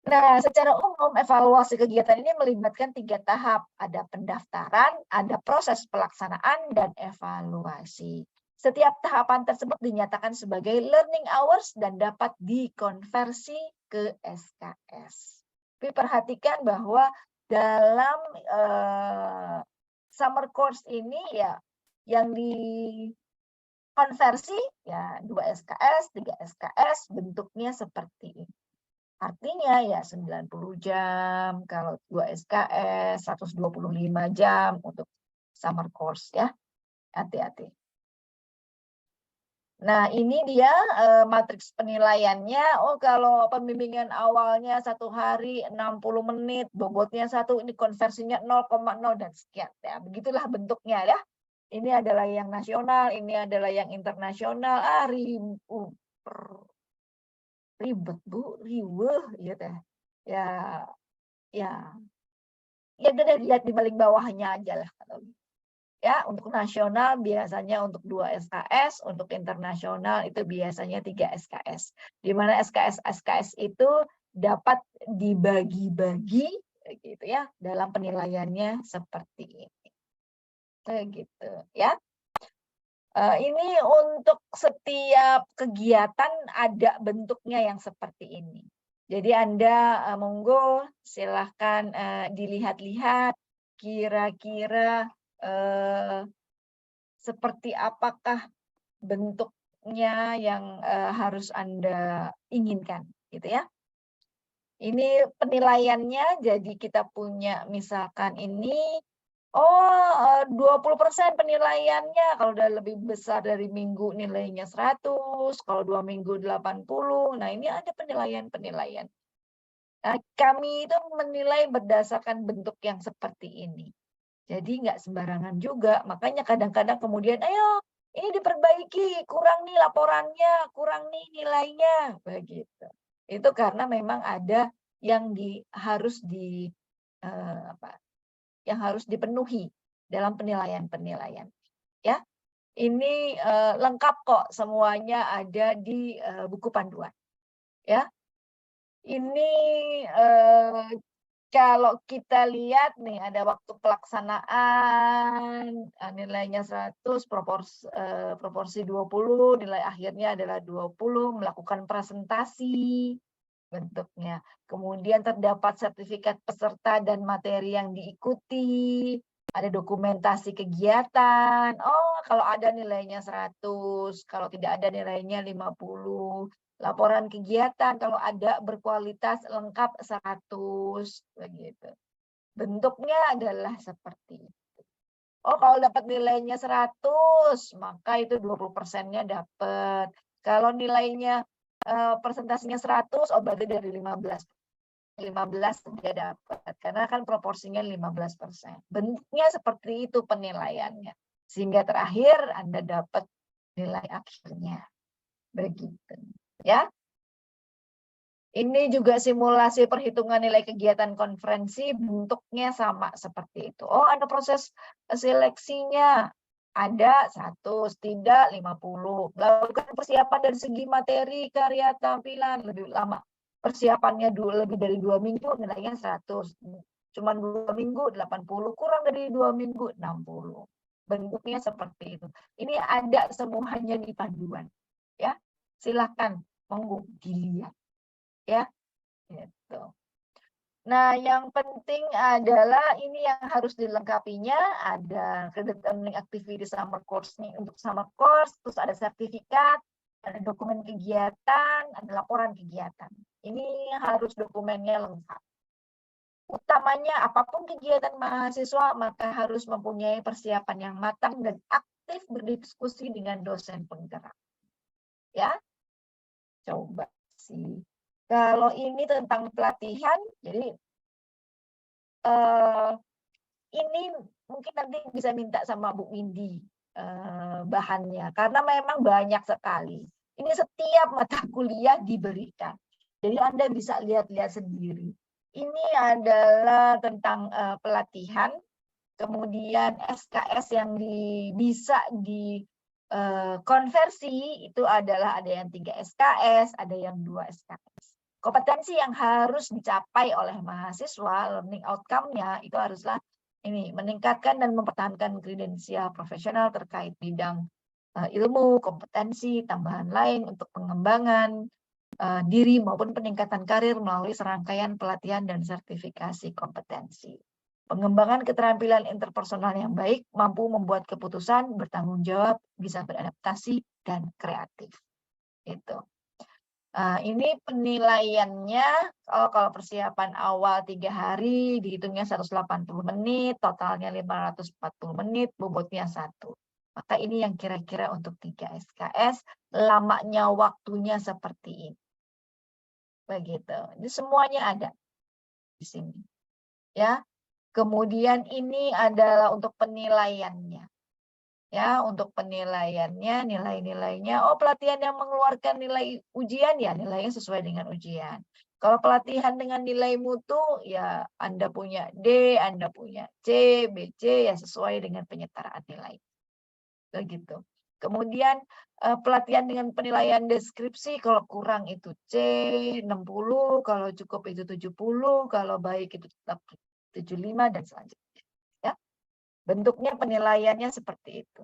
Nah, secara umum evaluasi kegiatan ini melibatkan 3 tahap. Ada pendaftaran, ada proses pelaksanaan, dan evaluasi. Setiap tahapan tersebut dinyatakan sebagai learning hours dan dapat dikonversi ke SKS. Tapi perhatikan bahwa dalam summer course ini ya yang dikonversi ya 2 SKS, 3 SKS, bentuknya seperti ini. Artinya ya 90 jam, kalau 2 SKS 125 jam untuk summer course ya. Hati-hati. Nah, ini dia matriks penilaiannya. Oh, kalau pembimbingan awalnya 1 hari 60 menit, bobotnya 1, ini konversinya 0,0 dan sekian. Ya, begitulah bentuknya ya. Ini adalah yang nasional, ini adalah yang internasional. Ribet Bu, riweuh gitu ya. Ya, ya udah deh, lihat di paling bawahnya aja lah kalau gitu. Ya, untuk nasional biasanya untuk 2 SKS, untuk internasional itu biasanya 3 SKS. Di mana SKS itu dapat dibagi-bagi gitu ya dalam penilaiannya seperti ini. Begitu ya. Ini untuk setiap kegiatan ada bentuknya yang seperti ini. Jadi Anda monggo silahkan dilihat-lihat kira-kira seperti apakah bentuknya yang harus Anda inginkan, gitu ya. Ini penilaiannya, jadi kita punya misalkan ini, 20% penilaiannya, kalau udah lebih besar dari minggu nilainya 100, kalau 2 minggu 80, nah ini ada penilaian-penilaian. Nah, kami itu menilai berdasarkan bentuk yang seperti ini. Jadi nggak sembarangan juga, makanya kadang-kadang kemudian, ayo ini diperbaiki, kurang nih laporannya, kurang nih nilainya, begitu. Itu karena memang ada yang harus dipenuhi dalam penilaian-penilaian. Ya, ini lengkap kok, semuanya ada di buku panduan. Ya, ini kalau kita lihat nih ada waktu pelaksanaan, nilainya 100, proporsi 20, nilai akhirnya adalah 20, melakukan presentasi bentuknya. Kemudian terdapat sertifikat peserta dan materi yang diikuti, ada dokumentasi kegiatan. Oh, kalau ada nilainya 100, kalau tidak ada nilainya 50. Laporan kegiatan kalau ada berkualitas lengkap 100 begitu. Bentuknya adalah seperti itu. Oh, kalau dapat nilainya 100, maka itu 20%-nya dapat. Kalau nilainya presentasinya 100, oh berarti dari 15 dia dapat. Karena kan proporsinya 15%. Bentuknya seperti itu penilaiannya. Sehingga terakhir Anda dapat nilai akhirnya. Begitu. Ya, ini juga simulasi perhitungan nilai kegiatan konferensi, bentuknya sama seperti itu. Oh, ada proses seleksinya, ada 100, tidak 50. Lakukan persiapan dari segi materi, karya, tampilan, lebih lama. Persiapannya lebih dari 2 minggu, nilainya 100. Cuma 2 minggu, 80. Kurang dari 2 minggu, 60. Bentuknya seperti itu. Ini ada semuanya di panduan. Ya, silakan monggo dilihat ya gitu. Nah, yang penting adalah ini yang harus dilengkapinya, ada credit earning activity summer course nih untuk summer course, terus ada sertifikat, ada dokumen kegiatan, ada laporan kegiatan. Ini harus dokumennya lengkap. Utamanya apapun kegiatan mahasiswa maka harus mempunyai persiapan yang matang dan aktif berdiskusi dengan dosen penggerak. Ya. Coba sih. Kalau ini tentang pelatihan, jadi ini mungkin nanti bisa minta sama Bu Windy bahannya, karena memang banyak sekali. Ini setiap mata kuliah diberikan. Jadi Anda bisa lihat-lihat sendiri. Ini adalah tentang pelatihan, kemudian SKS yang bisa dikonversi itu adalah ada yang 3 SKS, ada yang 2 SKS. Kompetensi yang harus dicapai oleh mahasiswa, learning outcome-nya itu haruslah ini meningkatkan dan mempertahankan kredensial profesional terkait bidang ilmu, kompetensi, tambahan lain untuk pengembangan diri maupun peningkatan karir melalui serangkaian pelatihan dan sertifikasi kompetensi. Pengembangan keterampilan interpersonal yang baik, mampu membuat keputusan, bertanggung jawab, bisa beradaptasi, dan kreatif. Itu. Ini penilaiannya, kalau persiapan awal 3 hari, dihitungnya 180 menit, totalnya 540 menit, bobotnya 1. Maka ini yang kira-kira untuk 3 SKS, lamanya waktunya seperti ini. Begitu. Ini semuanya ada di sini. Ya. Kemudian ini adalah untuk penilaiannya. Ya, untuk penilaiannya, nilai-nilainya, pelatihan yang mengeluarkan nilai ujian, ya nilainya sesuai dengan ujian. Kalau pelatihan dengan nilai mutu, ya Anda punya D, Anda punya C, B, C, ya sesuai dengan penyetaraan nilai. Begitu. Kemudian pelatihan dengan penilaian deskripsi, kalau kurang itu C 60, kalau cukup itu 70, kalau baik itu tetap 75 dan selanjutnya. Ya. Bentuknya penilaiannya seperti itu.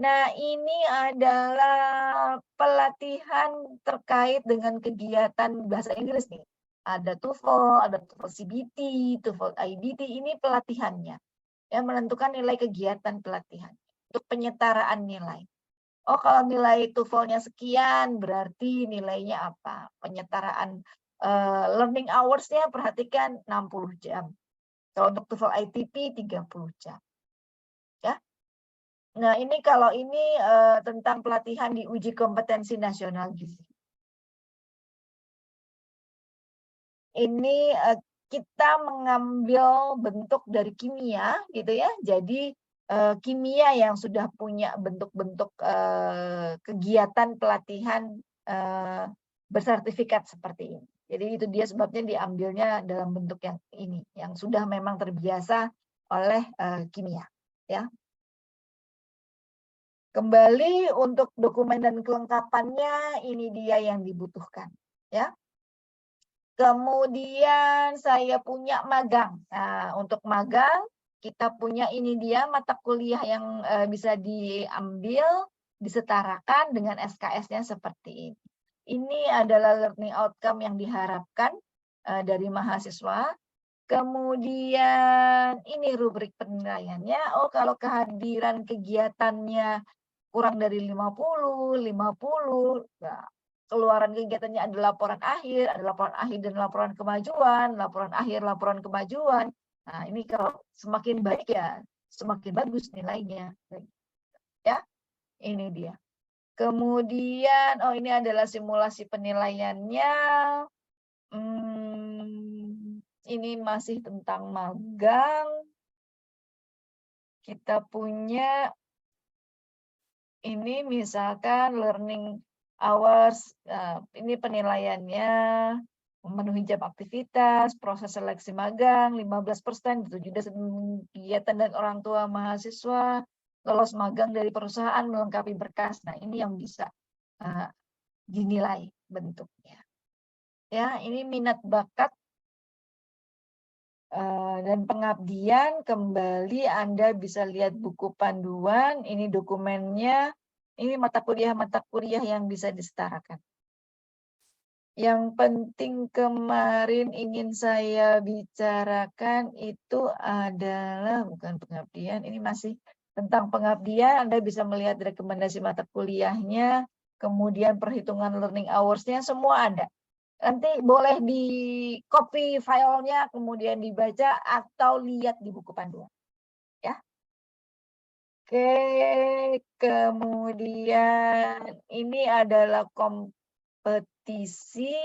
Nah, ini adalah pelatihan terkait dengan kegiatan bahasa Inggris nih. Ada TOEFL, ada TOEFL CBT, TOEFL IBT, ini pelatihannya. Ya, menentukan nilai kegiatan pelatihan untuk penyetaraan nilai. Kalau nilai TOEFL-nya sekian, berarti nilainya apa? Penyetaraan learning hours-nya perhatikan 60 jam. Kalau untuk TOEFL ITP 30 jam. Ya. Nah, ini kalau ini tentang pelatihan di uji kompetensi nasional gizi. Ini kita mengambil bentuk dari kimia, gitu ya. Jadi kimia yang sudah punya bentuk-bentuk kegiatan pelatihan bersertifikat seperti ini. Jadi itu dia sebabnya diambilnya dalam bentuk yang ini, yang sudah memang terbiasa oleh kimia, ya. Kembali untuk dokumen dan kelengkapannya, ini dia yang dibutuhkan, ya. Kemudian saya punya magang. Nah, untuk magang kita punya ini dia mata kuliah yang bisa diambil, disetarakan dengan SKS-nya seperti ini. Ini adalah learning outcome yang diharapkan dari mahasiswa. Kemudian ini rubrik penilaiannya. Kalau kehadiran kegiatannya kurang dari 50, nah, keluaran kegiatannya ada laporan akhir dan laporan laporan kemajuan. Nah, ini kalau semakin baik ya semakin bagus nilainya. Ya, ini dia. Kemudian, ini adalah simulasi penilaiannya. Ini masih tentang magang. Kita punya ini misalkan learning hours, ini penilaiannya memenuhi jam aktivitas, proses seleksi magang 15%, juga kegiatan dan orang tua mahasiswa, lolos magang dari perusahaan melengkapi berkas. Nah, ini yang bisa dinilai bentuknya. Ya, ini minat bakat dan pengabdian. Kembali Anda bisa lihat buku panduan, ini dokumennya, ini mata kuliah yang bisa disetarakan. Yang penting kemarin ingin saya bicarakan itu adalah, bukan pengabdian, ini masih tentang pengabdian. Anda bisa melihat rekomendasi mata kuliahnya, kemudian perhitungan learning hours-nya, semua ada. Nanti boleh di copy filenya, kemudian dibaca atau lihat di buku panduan. Ya. Oke, kemudian ini adalah kompetisi.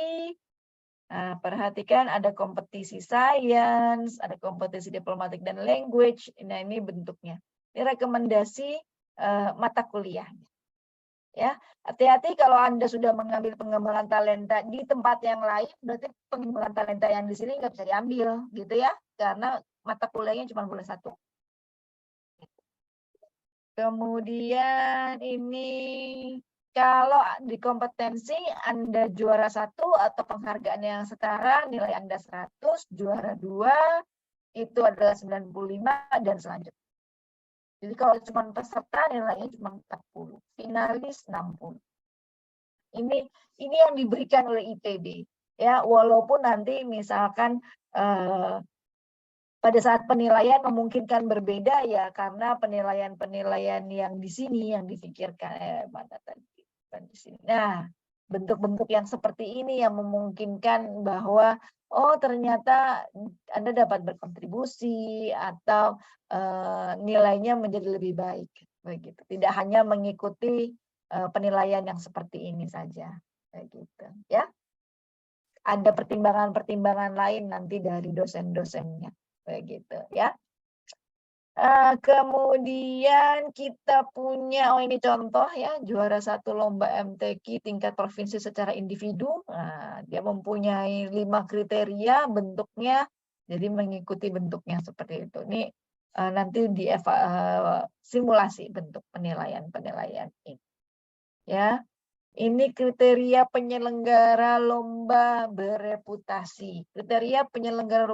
Nah, perhatikan ada kompetisi sains, ada kompetisi diplomatik dan language. Nah, ini bentuknya. Ini rekomendasi mata kuliahnya. Ya, hati-hati kalau Anda sudah mengambil pengembangan talenta di tempat yang lain, berarti pengembangan talenta yang di sini nggak bisa diambil, gitu ya, karena mata kuliahnya cuma boleh 1. Kemudian ini kalau di kompetensi Anda juara 1 atau penghargaan yang setara, nilai Anda 100, juara 2 itu adalah 95 dan selanjutnya. Jadi kalau cuma peserta nilainya cuma 40, finalis 60. Ini yang diberikan oleh ITB. Ya, walaupun nanti misalkan pada saat penilaian memungkinkan berbeda ya, karena penilaian-penilaian yang di sini yang dipikirkan mana tadi di sini. Nah, bentuk-bentuk yang seperti ini yang memungkinkan bahwa oh ternyata Anda dapat berkontribusi atau nilainya menjadi lebih baik begitu. Tidak hanya mengikuti penilaian yang seperti ini saja begitu ya. Ada pertimbangan-pertimbangan lain nanti dari dosen-dosennya begitu ya. Kemudian kita punya, oh ini contoh ya, juara 1 lomba MTQ tingkat provinsi secara individu. Nah, dia mempunyai 5 kriteria bentuknya, jadi mengikuti bentuknya seperti itu. Ini nanti di simulasi bentuk penilaian ini. Ya. Ini kriteria penyelenggara lomba bereputasi. Kriteria penyelenggara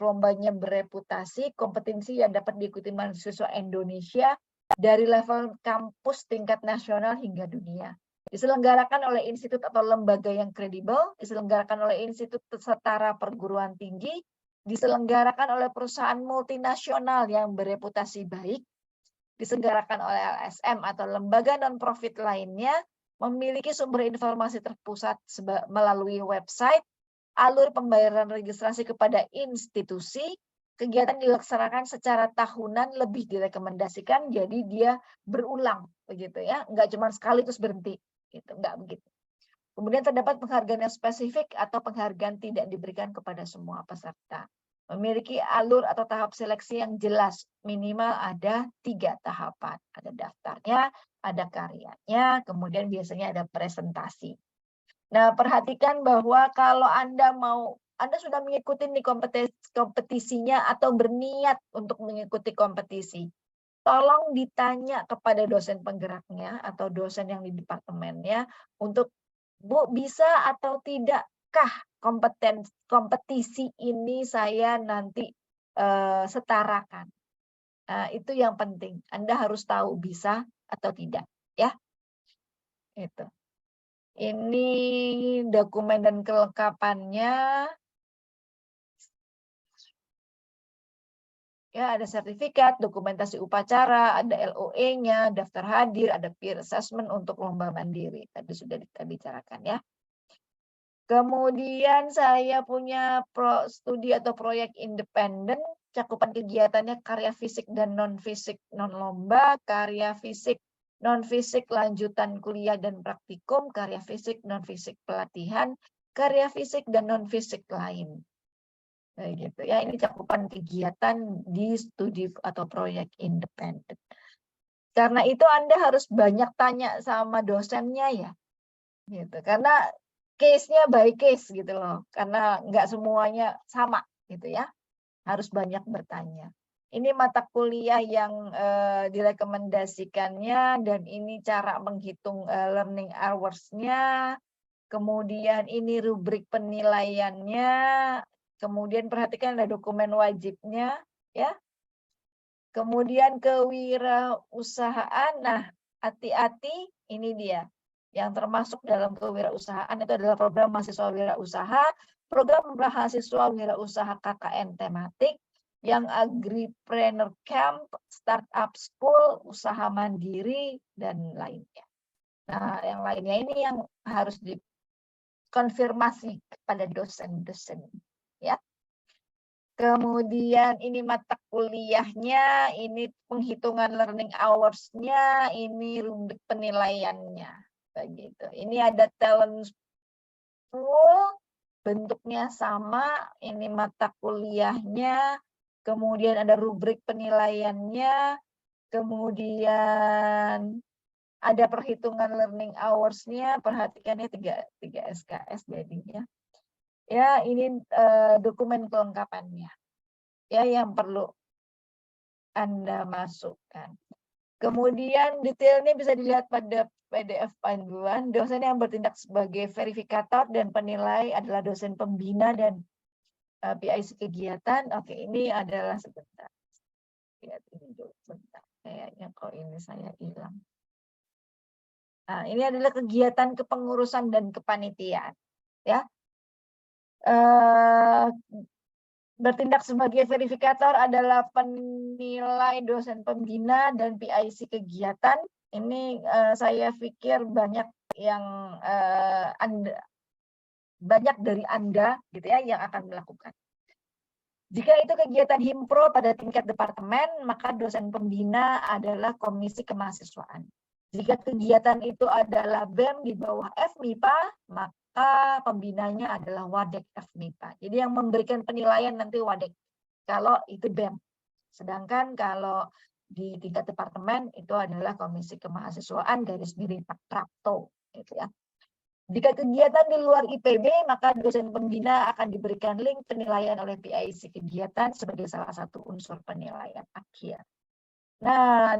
lombanya bereputasi, kompetensi yang dapat diikuti mahasiswa Indonesia dari level kampus tingkat nasional hingga dunia. Diselenggarakan oleh institut atau lembaga yang kredibel, diselenggarakan oleh institut setara perguruan tinggi, diselenggarakan oleh perusahaan multinasional yang bereputasi baik, diselenggarakan oleh LSM atau lembaga non-profit lainnya, memiliki sumber informasi terpusat melalui website, alur pembayaran registrasi kepada institusi, kegiatan dilaksanakan secara tahunan lebih direkomendasikan, jadi dia berulang begitu ya, enggak cuma sekali terus berhenti, gitu, enggak begitu. Kemudian terdapat penghargaan yang spesifik atau penghargaan tidak diberikan kepada semua peserta. Memiliki alur atau tahap seleksi yang jelas, minimal ada 3 tahapan. Ada daftarnya, ada karyanya, kemudian biasanya ada presentasi. Nah, perhatikan bahwa kalau Anda sudah mengikuti nih kompetisinya atau berniat untuk mengikuti kompetisi, tolong ditanya kepada dosen penggeraknya atau dosen yang di departemennya untuk, Bu, bisa atau tidakkah kompetisi ini saya nanti setarakan. Nah, itu yang penting. Anda harus tahu bisa atau tidak, ya. Itu. Ini dokumen dan kelengkapannya. Ya, ada sertifikat, dokumentasi upacara, ada LOE-nya, daftar hadir, ada peer assessment untuk lomba mandiri. Tadi sudah kita bicarakan ya. Kemudian saya punya studi atau proyek independen, cakupan kegiatannya karya fisik dan non-fisik non-lomba, karya fisik non-fisik lanjutan kuliah dan praktikum, karya fisik non-fisik pelatihan, karya fisik dan non-fisik lain. Gitu ya, ini cakupan kegiatan di studi atau proyek independen. Karena itu Anda harus banyak tanya sama dosennya ya, gitu. Karena case-nya by case gitu loh, karena nggak semuanya sama gitu ya, harus banyak bertanya. Ini mata kuliah yang direkomendasikannya dan ini cara menghitung learning hours-nya, kemudian ini rubrik penilaiannya. Kemudian perhatikan ada dokumen wajibnya, ya. Kemudian kewirausahaan, nah hati-hati ini dia. Yang termasuk dalam kewirausahaan itu adalah program mahasiswa wirausaha, program mahasiswa wirausaha KKN tematik, yang agripreneur camp, startup school, usaha mandiri, dan lainnya. Nah, yang lainnya ini yang harus dikonfirmasi kepada dosen-dosen. Ya. Kemudian ini mata kuliahnya, ini penghitungan learning hours-nya, ini rubrik penilaiannya. Begitu. Ini ada talent pool, bentuknya sama, ini mata kuliahnya, kemudian ada rubrik penilaiannya, kemudian ada perhitungan learning hours-nya, perhatikannya 3 SKS jadinya. Ya, ini dokumen kelengkapannya. Ya, yang perlu Anda masukkan. Kemudian detailnya bisa dilihat pada PDF panduan. Dosen yang bertindak sebagai verifikator dan penilai adalah dosen pembina dan PIC kegiatan. Oke, ini adalah sebentar. Lihat ini dulu sebentar. Kayaknya kok ini saya hilang. Nah, ini adalah kegiatan kepengurusan dan kepanitiaan. Ya, bertindak sebagai verifikator adalah penilai dosen pembina dan PIC kegiatan. Ini saya pikir banyak yang banyak dari Anda gitu ya yang akan melakukan. Jika itu kegiatan himpro pada tingkat departemen, maka dosen pembina adalah komisi kemahasiswaan. Jika kegiatan itu adalah BEM di bawah FMIPA, maka pembinanya adalah Wadek FMIPA. Jadi yang memberikan penilaian nanti Wadek, kalau itu BEM. Sedangkan kalau di tingkat departemen itu adalah komisi kemahasiswaan garis miring Prapto, gitu ya. Jika kegiatan di luar IPB, maka dosen pembina akan diberikan link penilaian oleh PIC kegiatan sebagai salah satu unsur penilaian akhir. Nah,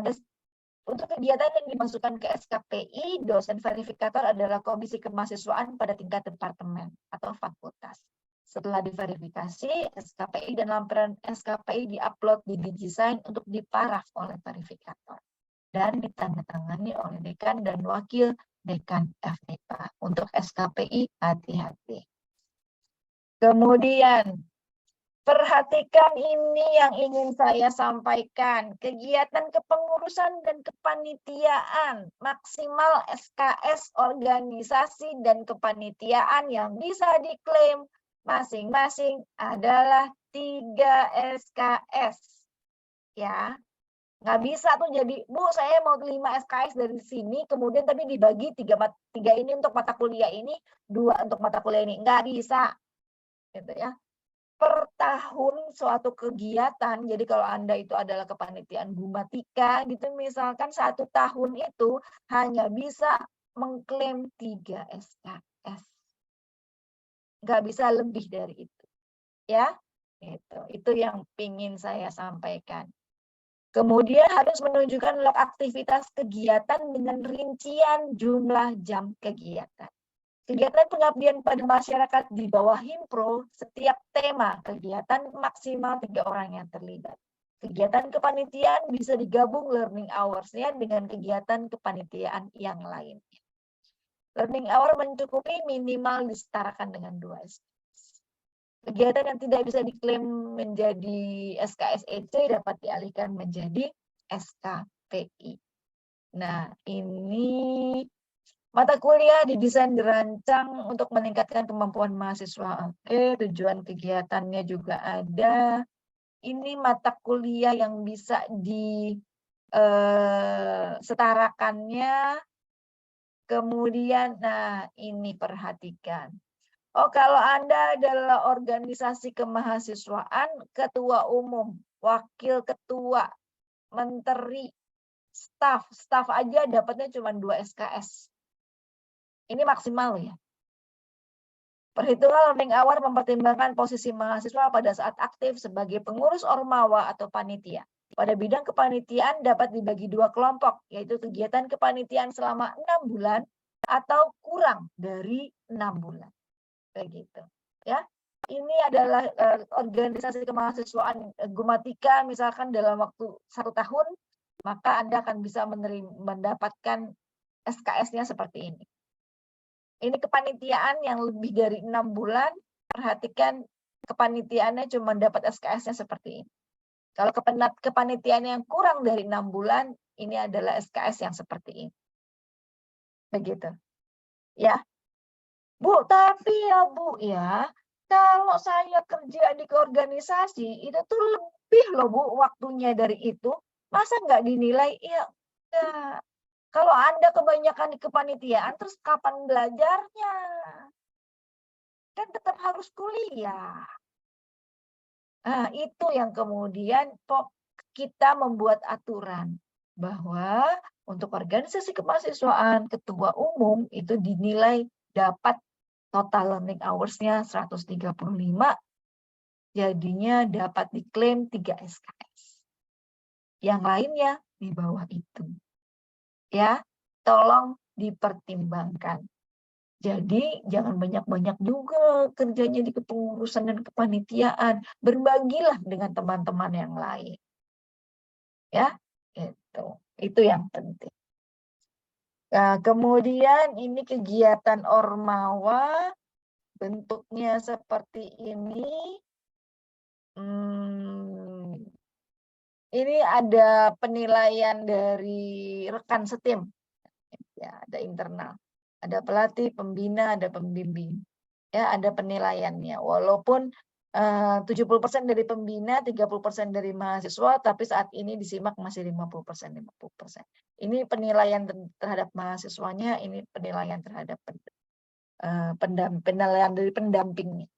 untuk kegiatan yang dimasukkan ke SKPI, dosen verifikator adalah komisi kemahasiswaan pada tingkat departemen atau fakultas. Setelah diverifikasi, SKPI dan lampiran SKPI diupload di DigiSign untuk diparaf oleh verifikator dan ditandatangani oleh dekan dan wakil dekan FMIPA. Untuk SKPI, hati-hati. Kemudian, perhatikan ini yang ingin saya sampaikan. Kegiatan kepengurusan dan kepanitiaan, maksimal SKS organisasi dan kepanitiaan yang bisa diklaim masing-masing adalah 3 SKS. Ya. Nggak bisa tuh jadi, Bu, saya mau 5 SKS dari sini, kemudian tapi dibagi 3 ini untuk mata kuliah ini, 2 untuk mata kuliah ini. Nggak bisa. Gitu ya. Per tahun suatu kegiatan, jadi kalau Anda itu adalah kepanitiaan Bumatika, gitu misalkan 1 tahun itu hanya bisa mengklaim 3 SKS. Nggak bisa lebih dari itu. Ya, itu yang ingin saya sampaikan. Kemudian harus menunjukkan log aktivitas kegiatan dengan rincian jumlah jam kegiatan. Kegiatan pengabdian pada masyarakat di bawah Himpro, setiap tema kegiatan maksimal 3 orang yang terlibat. Kegiatan kepanitiaan bisa digabung learning hours-nya dengan kegiatan kepanitiaan yang lainnya. Learning hour mencukupi minimal disetarakan dengan 2 SKS. Kegiatan yang tidak bisa diklaim menjadi SKS EC dapat dialihkan menjadi SKPI. Nah, ini mata kuliah didesain dirancang untuk meningkatkan kemampuan mahasiswa. Oke, tujuan kegiatannya juga ada. Ini mata kuliah yang bisa disetarakannya. Kemudian, nah ini perhatikan. Oh, kalau Anda adalah organisasi kemahasiswaan, ketua umum, wakil ketua, menteri, staf aja dapatnya cuma 2 SKS. Ini maksimal ya. Perhitungan learning hour mempertimbangkan posisi mahasiswa pada saat aktif sebagai pengurus ormawa atau panitia. Pada bidang kepanitiaan dapat dibagi 2 kelompok, yaitu kegiatan kepanitiaan selama 6 bulan atau kurang dari 6 bulan. Begitu ya. Ini adalah organisasi kemahasiswaan Gumatika, misalkan dalam waktu 1 tahun, maka Anda akan bisa mendapatkan SKS-nya seperti ini. Ini kepanitiaan yang lebih dari 6 bulan, perhatikan kepanitiaannya cuma dapat SKS-nya seperti ini. Kalau kepanitiaan yang kurang dari 6 bulan, ini adalah SKS yang seperti ini. Begitu. Ya. Bu, tapi ya Bu ya, kalau saya kerja di organisasi, itu tuh lebih loh Bu waktunya dari itu. Masa nggak dinilai? Ya, enggak. Kalau Anda kebanyakan di kepanitiaan, terus kapan belajarnya? Kan tetap harus kuliah. Nah, itu yang kemudian kita membuat aturan bahwa untuk organisasi kemahasiswaan, ketua umum itu dinilai dapat total learning hours-nya 135, jadinya dapat diklaim 3 SKS. Yang lainnya di bawah itu. Ya, tolong dipertimbangkan. Jadi jangan banyak-banyak juga kerjanya di kepengurusan dan kepanitiaan. Berbagilah dengan teman-teman yang lain. Ya, Itu yang penting. Nah, kemudian ini kegiatan Ormawa, bentuknya seperti ini. Ini ada penilaian dari rekan setim, ya, ada internal, ada pelatih, pembina, ada pembimbing, ya, ada penilaiannya. Walaupun 70% dari pembina, 30% dari mahasiswa, tapi saat ini disimak masih 50%, 50%. Ini penilaian terhadap mahasiswanya, ini penilaian terhadap penilaian dari pendampingnya,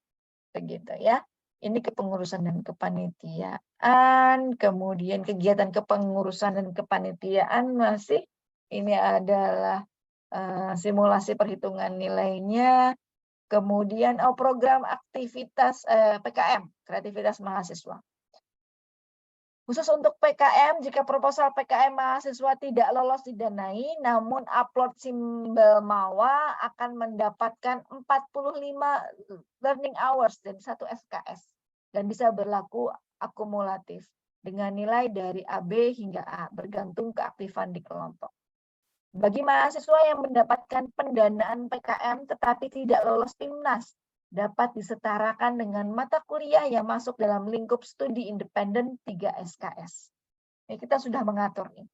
begitu ya. Ini kepengurusan dan kepanitiaan, kemudian kegiatan kepengurusan dan kepanitiaan masih ini adalah simulasi perhitungan nilainya, kemudian program aktivitas PKM, kreativitas mahasiswa. Khusus untuk PKM, jika proposal PKM mahasiswa tidak lolos didanai, namun upload simbol MAWA akan mendapatkan 45 learning hours dan 1 SKS. Dan bisa berlaku akumulatif dengan nilai dari AB hingga A, bergantung keaktifan di kelompok. Bagi mahasiswa yang mendapatkan pendanaan PKM tetapi tidak lolos PIMNAS, dapat disetarakan dengan mata kuliah yang masuk dalam lingkup studi independen 3 SKS. Ini kita sudah mengatur ini.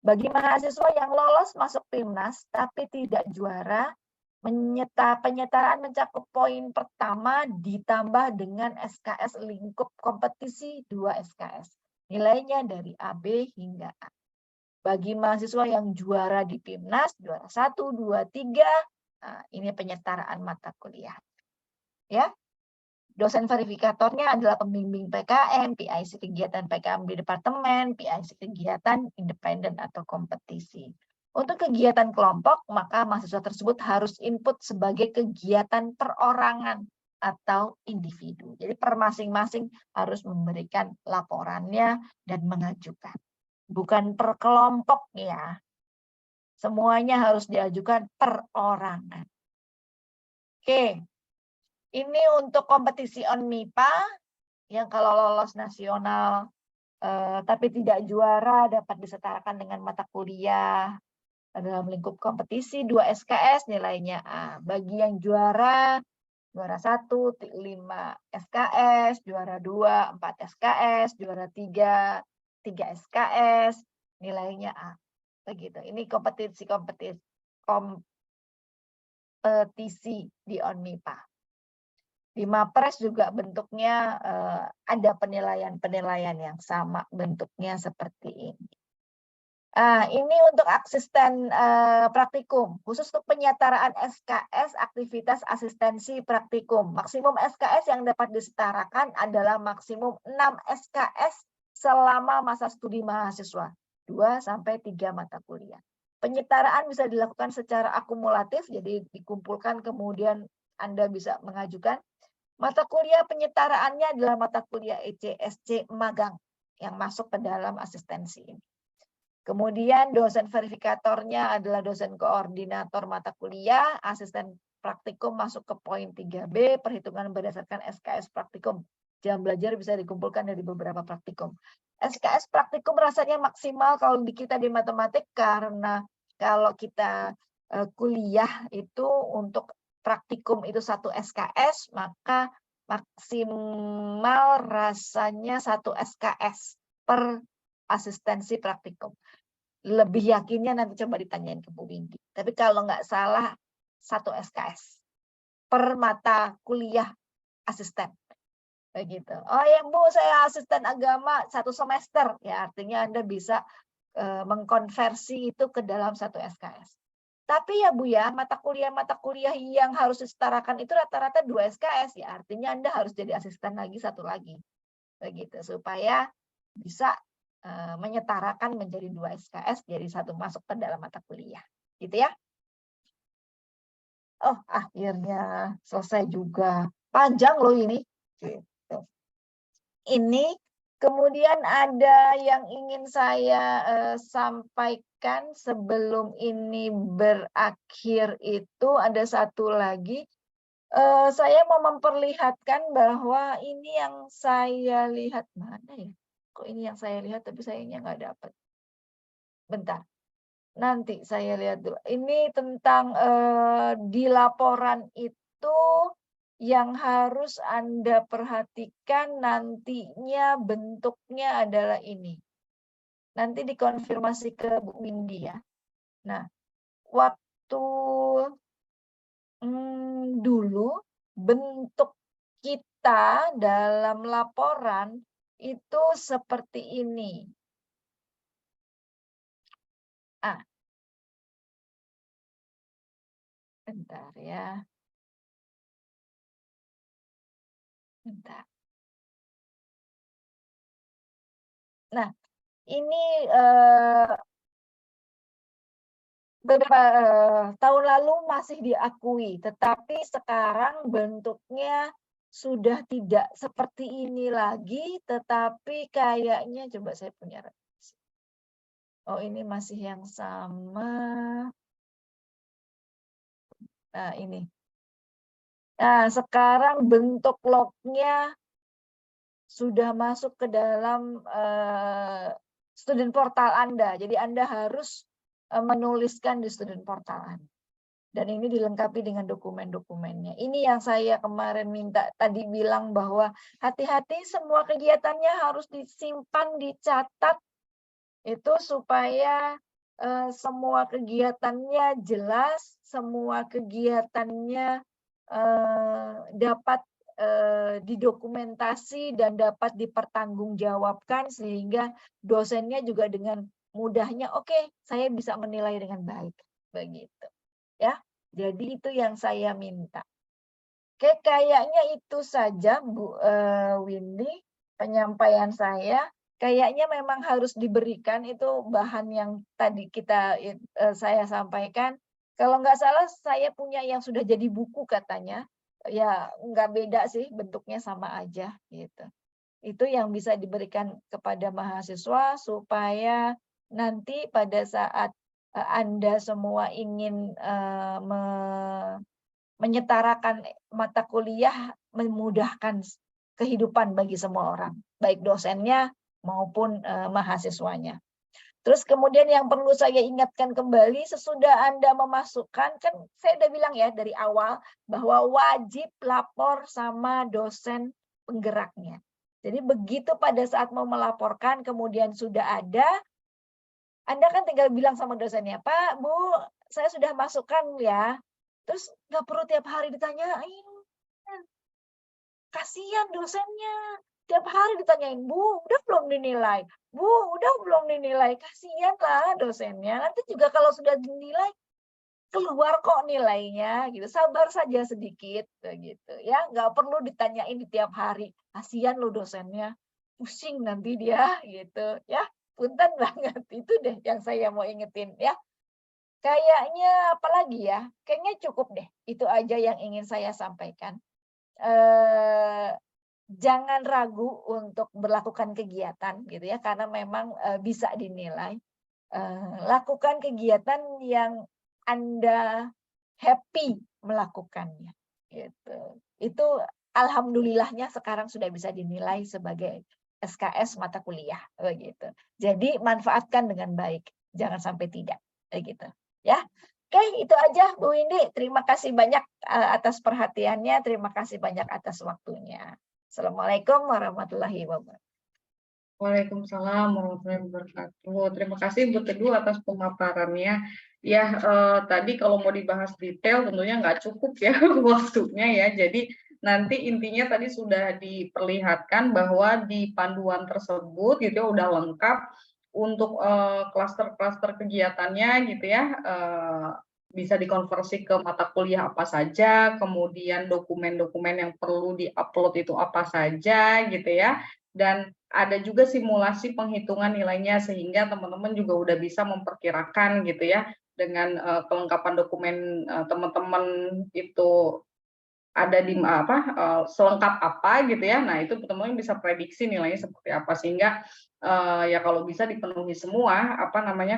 Bagi mahasiswa yang lolos masuk PIMNAS tapi tidak juara, penyetaraan mencakup poin pertama ditambah dengan SKS lingkup kompetisi 2 SKS. Nilainya dari AB hingga A. Bagi mahasiswa yang juara di PIMNAS, juara 1, 2, 3, nah, ini penyetaraan mata kuliah. Ya, dosen verifikatornya adalah pembimbing PKM, PIC kegiatan PKM di departemen, PIC kegiatan independen atau kompetisi. Untuk kegiatan kelompok, maka mahasiswa tersebut harus input sebagai kegiatan perorangan atau individu. Jadi per masing-masing harus memberikan laporannya dan mengajukan. Bukan per kelompok ya. Semuanya harus diajukan perorangan. Oke. Ini untuk kompetisi ONMIPA yang kalau lolos nasional tapi tidak juara dapat disetarakan dengan mata kuliah dalam lingkup kompetisi 2 SKS nilainya A. Bagi yang juara 1 5 SKS, juara 2 4 SKS, juara 3 3 SKS nilainya A. Begitu. Ini kompetisi di ONMIPA. Di MAPRES juga bentuknya ada penilaian yang sama bentuknya seperti ini. Ini untuk asisten praktikum, khusus untuk penyetaraan SKS aktivitas asistensi praktikum. Maksimum SKS yang dapat disetarakan adalah maksimum 6 SKS selama masa studi mahasiswa, 2-3 mata kuliah. Penyetaraan bisa dilakukan secara akumulatif, jadi dikumpulkan kemudian Anda bisa mengajukan. Mata kuliah penyetaraannya adalah mata kuliah ECSC magang yang masuk ke dalam asistensi ini. Kemudian dosen verifikatornya adalah dosen koordinator mata kuliah, asisten praktikum masuk ke poin 3B, perhitungan berdasarkan SKS praktikum. Jam belajar bisa dikumpulkan dari beberapa praktikum. SKS praktikum rasanya maksimal kalau di kita di matematik karena kalau kita kuliah itu untuk praktikum itu 1 SKS, maka maksimal rasanya 1 SKS per asistensi praktikum. Lebih yakinnya nanti coba ditanyain ke Bu Windy. Tapi kalau nggak salah 1 SKS per mata kuliah asisten. Begitu. Oh ya Bu, saya asisten agama 1 semester. Ya artinya Anda bisa mengkonversi itu ke dalam 1 SKS. Tapi ya Bu ya, mata kuliah yang harus disetarakan itu rata-rata 2 SKS ya. Artinya Anda harus jadi asisten lagi 1 lagi. Begitu, supaya bisa menyetarakan menjadi 2 SKS, jadi 1 masuk ke dalam mata kuliah. Gitu ya. Oh, akhirnya selesai juga. Panjang loh ini. Gitu. Ini kemudian ada yang ingin saya sampaikan sebelum ini berakhir itu ada satu lagi. Saya mau memperlihatkan bahwa ini yang saya lihat mana ya? Kok ini yang saya lihat tapi sayangnya nggak dapat. bentar. Nanti saya lihat dulu. Ini tentang di laporan itu yang harus Anda perhatikan nantinya bentuknya adalah ini. Nanti dikonfirmasi ke Bu Windy ya. Nah, waktu dulu bentuk kita dalam laporan itu seperti ini. Bentar ya. Bentar. Nah, ini beberapa tahun lalu masih diakui, tetapi sekarang bentuknya sudah tidak seperti ini lagi, tetapi kayaknya coba saya punya revisi. Oh, ini masih yang sama. Nah, ini. Nah, sekarang bentuk lognya sudah masuk ke dalam student portal Anda. Jadi Anda harus menuliskan di student portal Anda. Dan ini dilengkapi dengan dokumen-dokumennya. Ini yang saya kemarin minta tadi bilang bahwa hati-hati semua kegiatannya harus disimpan, dicatat itu supaya semua kegiatannya jelas, semua kegiatannya dapat didokumentasi dan dapat dipertanggungjawabkan sehingga dosennya juga dengan mudahnya oke, saya bisa menilai dengan baik begitu. Ya, jadi itu yang saya minta. Oke, kayaknya itu saja Bu Windy penyampaian saya. Kayaknya memang harus diberikan itu bahan yang tadi saya sampaikan. Kalau nggak salah saya punya yang sudah jadi buku katanya. Ya nggak beda sih, bentuknya sama aja gitu. Itu yang bisa diberikan kepada mahasiswa supaya nanti pada saat Anda semua ingin menyetarakan mata kuliah, memudahkan kehidupan bagi semua orang, baik dosennya maupun mahasiswanya. Terus kemudian yang perlu saya ingatkan kembali, sesudah Anda memasukkan, kan saya udah bilang ya dari awal, bahwa wajib lapor sama dosen penggeraknya. Jadi begitu pada saat mau melaporkan, kemudian sudah ada, Anda kan tinggal bilang sama dosennya, Pak, Bu, saya sudah masukkan ya. Terus nggak perlu tiap hari ditanyain. Kasihan dosennya. Tiap hari ditanyain, Bu, udah belum dinilai? Bu, udah belum dinilai? Kasihan lah dosennya. Nanti juga kalau sudah dinilai, keluar kok nilainya gitu. Sabar saja sedikit gitu ya. Nggak perlu ditanyain di tiap hari. Kasihan lo dosennya. Pusing nanti dia gitu ya. Punten banget. Itu deh yang saya mau ingetin ya. Kayaknya apalagi ya? Kayaknya cukup deh. Itu aja yang ingin saya sampaikan. Jangan ragu untuk melakukan kegiatan gitu ya, karena memang bisa dinilai. Lakukan kegiatan yang Anda happy melakukannya. Gitu. Itu alhamdulillahnya sekarang sudah bisa dinilai sebagai SKS mata kuliah begitu. Jadi manfaatkan dengan baik, jangan sampai tidak begitu. Ya. Oke, itu aja Bu Windy. Terima kasih banyak atas perhatiannya, terima kasih banyak atas waktunya. Assalamualaikum warahmatullahi wabarakatuh.
Waalaikumsalam warahmatullahi wabarakatuh. Terima kasih Bu Teduh atas pemaparannya. Ya, tadi kalau mau dibahas detail tentunya nggak cukup ya waktunya ya. Jadi nanti intinya tadi sudah diperlihatkan bahwa di panduan tersebut gitu ya udah lengkap untuk klaster-klaster kegiatannya gitu ya. Bisa dikonversi ke mata kuliah apa saja, kemudian dokumen-dokumen yang perlu diupload itu apa saja gitu ya. Dan ada juga simulasi penghitungan nilainya sehingga teman-teman juga udah bisa memperkirakan gitu ya dengan kelengkapan dokumen teman-teman itu ada di selengkap apa gitu ya. Nah, itu teman-teman bisa prediksi nilainya seperti apa sehingga ya kalau bisa dipenuhi semua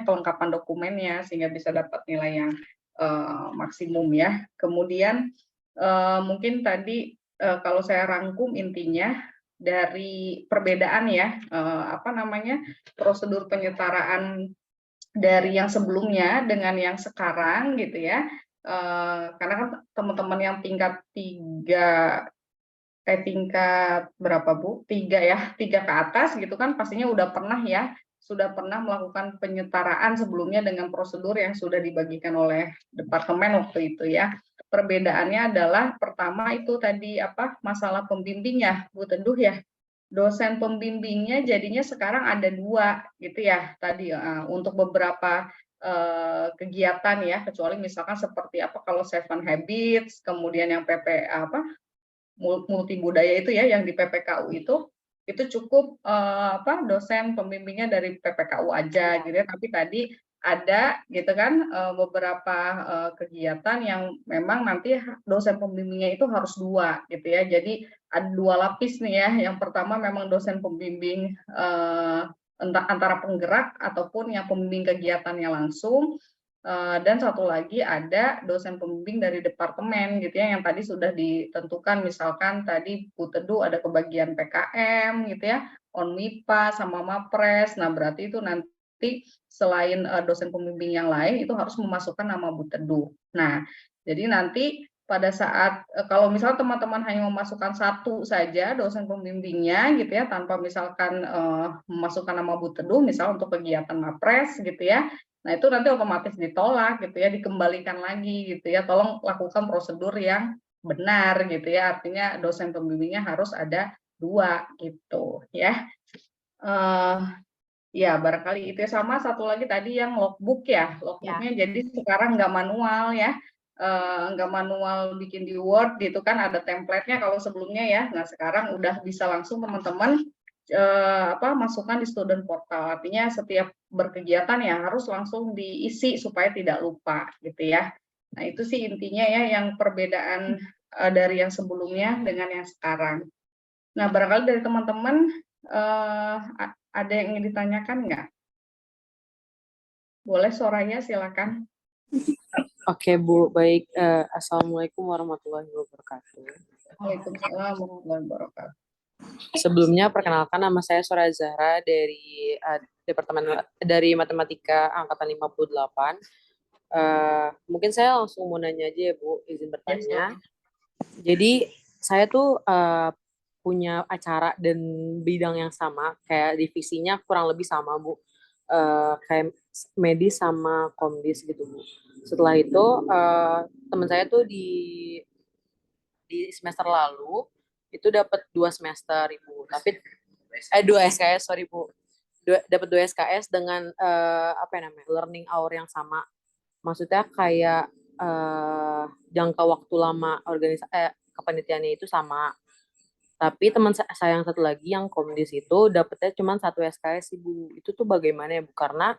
kelengkapan dokumennya sehingga bisa dapat nilai yang maksimum ya. Kemudian mungkin tadi kalau saya rangkum intinya dari perbedaan ya prosedur penyetaraan dari yang sebelumnya dengan yang sekarang gitu ya. Karena kan teman-teman yang tingkat berapa Bu? 3 ya, 3 ke atas gitu kan pastinya sudah pernah melakukan penyetaraan sebelumnya dengan prosedur yang sudah dibagikan oleh departemen waktu itu ya. Perbedaannya adalah pertama itu tadi masalah pembimbingnya Bu Teduh ya. Dosen pembimbingnya jadinya sekarang ada 2 gitu ya tadi, untuk beberapa, kegiatan ya, kecuali misalkan seperti kalau Seven Habits, kemudian yang multi budaya itu ya, yang di PPKU itu cukup, dosen pembimbingnya dari PPKU aja gitu ya, tapi tadi ada gitu kan, beberapa, kegiatan yang memang nanti dosen pembimbingnya itu harus 2 gitu ya. Jadi ada 2 lapis nih ya, yang pertama memang dosen pembimbing, antara penggerak ataupun yang pembimbing kegiatannya langsung, dan satu lagi ada dosen pembimbing dari departemen gitu ya, yang tadi sudah ditentukan misalkan tadi Bu Teduh ada kebagian PKM gitu ya, ONMIPA sama MAPRES. Nah berarti itu nanti selain, dosen pembimbing yang lain itu harus memasukkan nama Bu Teduh. Nah, jadi nanti pada saat, kalau misalnya teman-teman hanya memasukkan 1 saja dosen pembimbingnya gitu ya, tanpa misalkan, memasukkan nama Bu Teduh misal untuk kegiatan MAPRES gitu ya, nah itu nanti otomatis ditolak gitu ya, dikembalikan lagi gitu ya, tolong lakukan prosedur yang benar gitu ya, artinya dosen pembimbingnya harus ada 2 gitu ya. Eee, ya barangkali itu ya, sama satu lagi tadi yang logbook ya,
Ya.
logbook-nya jadi sekarang nggak manual ya, nggak manual bikin di Word gitu kan, ada template-nya kalau sebelumnya ya. Nah sekarang udah bisa langsung teman-teman, masukkan di student portal, artinya setiap berkegiatan ya harus langsung diisi supaya tidak lupa gitu ya. Nah itu sih intinya ya yang perbedaan, dari yang sebelumnya dengan yang sekarang. Nah barangkali dari teman-teman, ada yang ingin ditanyakan nggak? Boleh Soraya silakan.
Oke Bu, baik. Assalamualaikum warahmatullahi wabarakatuh.
Waalaikumsalam warahmatullahi wabarakatuh.
Sebelumnya perkenalkan nama saya Soraya Zahra dari Departemen dari Matematika Angkatan 58. Mungkin saya langsung mau nanya aja ya Bu, izin bertanya. Jadi saya tuh punya acara dan bidang yang sama, kayak divisinya kurang lebih sama Bu. Kayak medis sama komdis gitu Bu. Setelah itu teman saya tuh di semester lalu itu dapat 2 semester Ibu, tapi 2 SKS sorry Bu, dapat 2 SKS dengan apa ya namanya learning hour yang sama, maksudnya kayak jangka waktu lama kepanitiaannya itu sama, tapi teman saya yang satu lagi yang komdis itu dapetnya cuma 1 SKS Ibu. Itu tuh bagaimana ya Bu, karena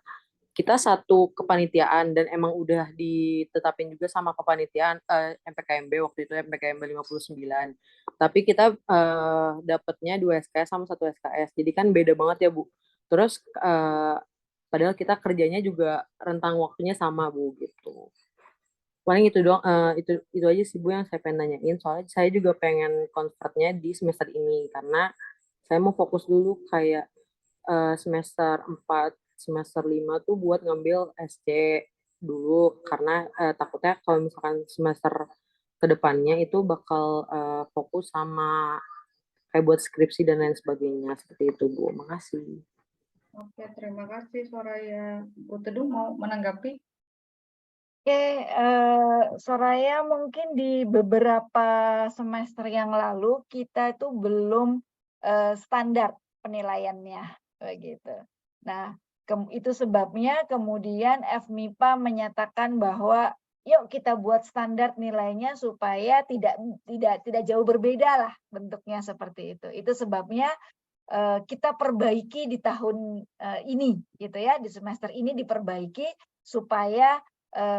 kita satu kepanitiaan dan emang udah ditetapin juga sama kepanitiaan MPKMB waktu itu MPKMB 59. Tapi kita dapatnya 2 SKS sama 1 SKS. Jadi kan beda banget ya Bu. Terus padahal kita kerjanya juga rentang waktunya sama Bu gitu. Paling itu doang, itu aja sih Bu yang saya pengen nanyain. Soalnya saya juga pengen convertnya di semester ini karena saya mau fokus dulu kayak semester 4, semester 5 tuh buat ngambil SC dulu karena takutnya kalau misalkan semester kedepannya itu bakal fokus sama kayak buat skripsi dan lain sebagainya seperti itu Bu. Makasih.
Oke, terima kasih Soraya. Bu Teduh mau menanggapi?
Oke, Soraya mungkin di beberapa semester yang lalu kita itu belum standar penilaiannya begitu. Nah, itu sebabnya kemudian FMIPA menyatakan bahwa yuk kita buat standar nilainya supaya tidak jauh berbeda lah bentuknya seperti itu. Itu sebabnya kita perbaiki di tahun ini gitu ya, di semester ini diperbaiki supaya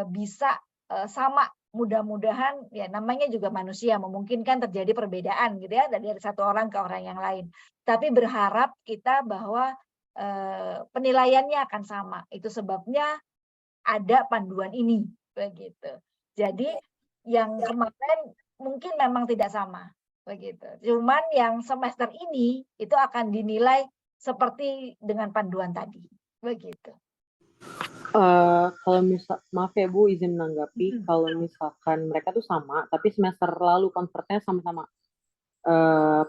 bisa sama, mudah-mudahan ya namanya juga manusia memungkinkan terjadi perbedaan gitu ya dari satu orang ke orang yang lain. Tapi berharap kita bahwa penilaiannya akan sama. Itu sebabnya ada panduan ini begitu. Jadi yang kemarin mungkin memang tidak sama begitu. Cuman yang semester ini itu akan dinilai seperti dengan panduan tadi begitu.
Kalau maaf ya Bu, izin menanggapi, kalau misalkan mereka tuh sama, tapi semester lalu convertnya sama-sama.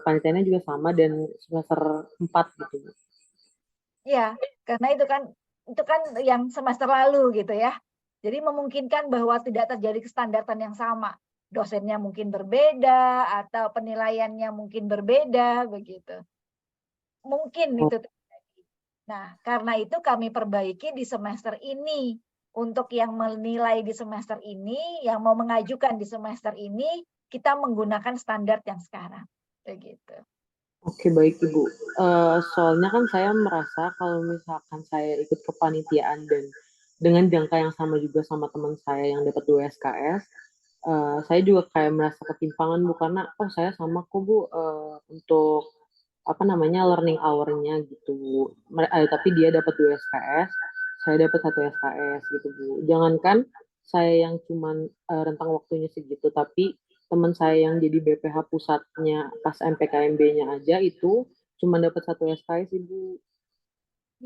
Panitianya juga sama dan semester 4 gitu Bu.
Iya, karena itu kan yang semester lalu gitu ya. Jadi memungkinkan bahwa tidak terjadi kestandartan yang sama. Dosennya mungkin berbeda atau penilaiannya mungkin berbeda begitu. Mungkin
Oh,
itu terjadi. Nah, karena itu kami perbaiki di semester ini. Untuk yang menilai di semester ini, yang mau mengajukan di semester ini, kita menggunakan standar yang sekarang. Begitu.
Oke, baik Ibu. Soalnya kan saya merasa kalau misalkan saya ikut kepanitiaan dan dengan jangka yang sama juga sama teman saya yang dapat 2 SKS, saya juga kayak merasa ketimpangan Bu, karena oh saya sama kok Bu untuk apa namanya learning hour-nya gitu Bu. Tapi dia dapat 2 SKS, saya dapat 1 SKS gitu Bu. Jangankan saya yang cuman rentang waktunya segitu, tapi teman saya yang jadi BPH pusatnya pas MPKMB-nya aja itu cuma dapat 1 SKS Ibu.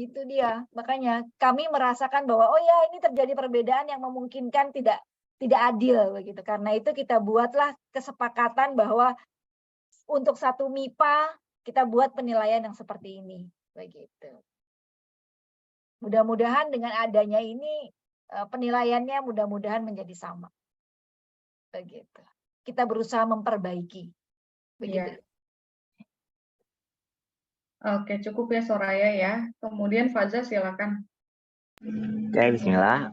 Itu dia. Makanya kami merasakan bahwa oh ya ini terjadi perbedaan yang memungkinkan tidak adil begitu. Karena itu kita buatlah kesepakatan bahwa untuk satu MIPA kita buat penilaian yang seperti ini begitu. Mudah-mudahan dengan adanya ini penilaiannya mudah-mudahan menjadi sama. Begitu. Kita berusaha memperbaiki. Begitu.
Iya. Oke, cukup ya Soraya ya. Kemudian Faza silakan.
Oke, bismillah.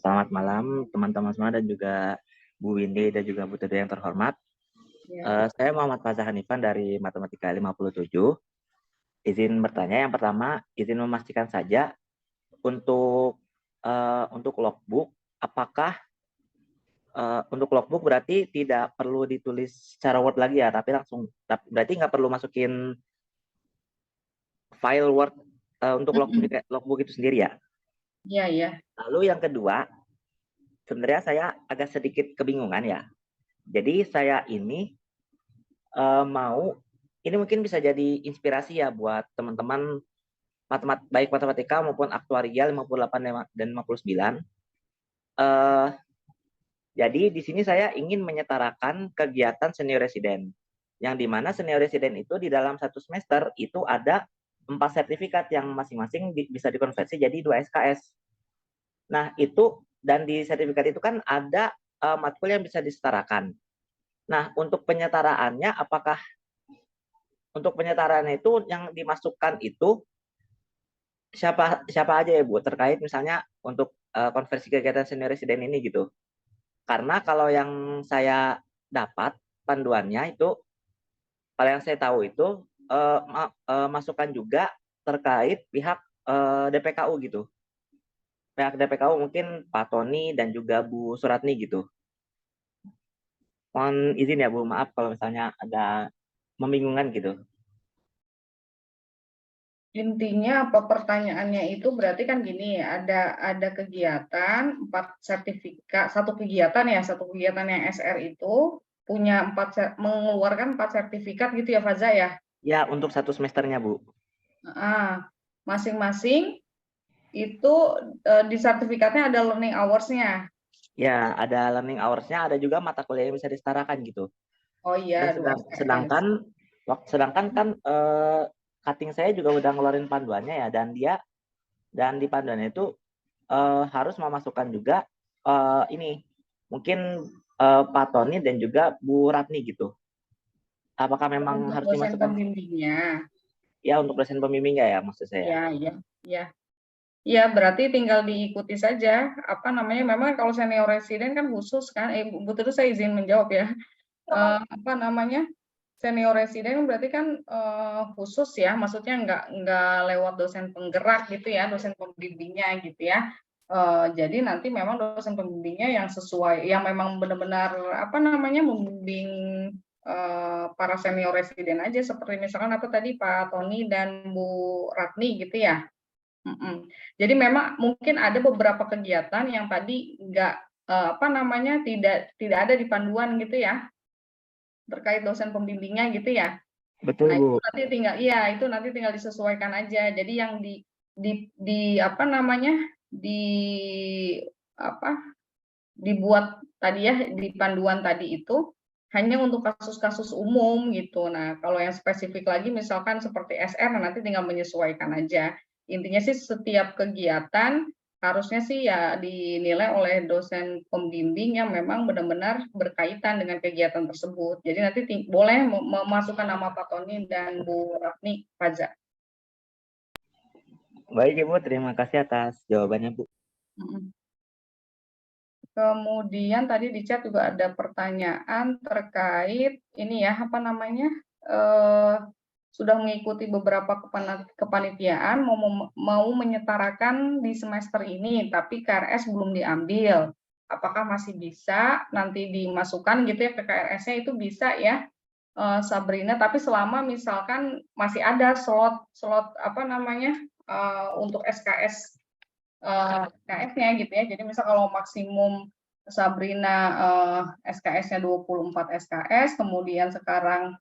Selamat malam teman-teman semua dan juga Bu Windy dan juga Bu Tudu yang terhormat.
Ya.
Saya Muhammad Faza Hanifan dari Matematika 57. Izin bertanya, yang pertama izin memastikan saja untuk logbook, apakah untuk logbook berarti tidak perlu ditulis secara Word lagi ya, tapi berarti nggak perlu masukin file Word untuk logbook itu sendiri ya?
Iya, iya.
Lalu yang kedua, sebenarnya saya agak sedikit kebingungan ya. Jadi saya ini ini mungkin bisa jadi inspirasi ya buat teman-teman baik matematika maupun aktuarial 58 dan 59. Jadi di sini saya ingin menyetarakan kegiatan senior resident, yang dimana senior resident itu di dalam satu semester itu ada 4 sertifikat yang masing-masing bisa dikonversi jadi 2 SKS. Nah itu, dan di sertifikat itu kan ada matkul yang bisa disetarakan. Nah untuk penyetaraannya, apakah untuk penyetaraannya itu yang dimasukkan itu siapa aja ya Bu, terkait misalnya untuk konversi kegiatan senior resident ini gitu. Karena kalau yang saya dapat panduannya itu, kalau yang saya tahu itu masukan juga terkait pihak DPKU gitu. Pihak DPKU mungkin Pak Tony dan juga Bu Suratni gitu. Mohon izin ya Bu, maaf kalau misalnya ada membingungkan gitu.
Intinya apa pertanyaannya itu berarti kan gini, ada kegiatan 4 sertifikat, satu kegiatan yang SR itu punya mengeluarkan 4 sertifikat gitu ya Faza ya?
Ya, untuk satu semesternya Bu.
Masing-masing itu di sertifikatnya ada learning hours-nya.
Ya, ada learning hours-nya, ada juga mata kuliah yang bisa disetarakan gitu.
Oh iya,
sedangkan kan cutting saya juga udah ngeluarin panduannya ya, dan di panduannya itu harus memasukkan juga ini mungkin Pak Tony dan juga Bu Ratni gitu. Apakah memang
untuk
harus
dosen
dimasukkan?
pembimbingnya.
Ya, untuk dosen pembimbingnya ya maksud saya.
Iya. Ya, berarti tinggal diikuti saja. Apa namanya? Memang kalau senior resident kan khusus kan. Bu Tudu saya izin menjawab ya. Apa namanya? Senior resident berarti kan khusus ya. Maksudnya nggak lewat dosen penggerak gitu ya, dosen pembimbingnya gitu ya. Jadi nanti memang dosen pembimbingnya yang sesuai, yang memang benar-benar apa namanya membimbing para senior resident aja, seperti misalkan apa tadi Pak Tony dan Bu Ratni gitu ya. Jadi memang mungkin ada beberapa kegiatan yang tadi nggak apa namanya tidak ada di panduan gitu ya, terkait dosen pembimbingnya gitu ya.
Betul
Nah
Bu.
itu nanti tinggal disesuaikan aja. Jadi yang di apa namanya di apa, dibuat tadi ya, di panduan tadi itu hanya untuk kasus-kasus umum gitu. Nah, kalau yang spesifik lagi misalkan seperti SR, nanti tinggal menyesuaikan aja. Intinya sih setiap kegiatan harusnya sih ya dinilai oleh dosen pembimbing yang memang benar-benar berkaitan dengan kegiatan tersebut. Jadi nanti boleh memasukkan nama Pak Tony dan Bu Rafni Faza.
Baik Ibu, terima kasih atas jawabannya Bu.
Kemudian tadi di chat juga ada pertanyaan terkait ini ya, apa namanya, sudah mengikuti beberapa kepanitiaan, mau menyetarakan di semester ini, tapi KRS belum diambil. Apakah masih bisa nanti dimasukkan gitu ya ke KRS-nya, itu bisa ya, Sabrina, tapi selama misalkan masih ada slot apa namanya, untuk SKS SKS-nya gitu ya. Jadi misal kalau maksimum Sabrina SKS-nya 24 SKS, kemudian sekarang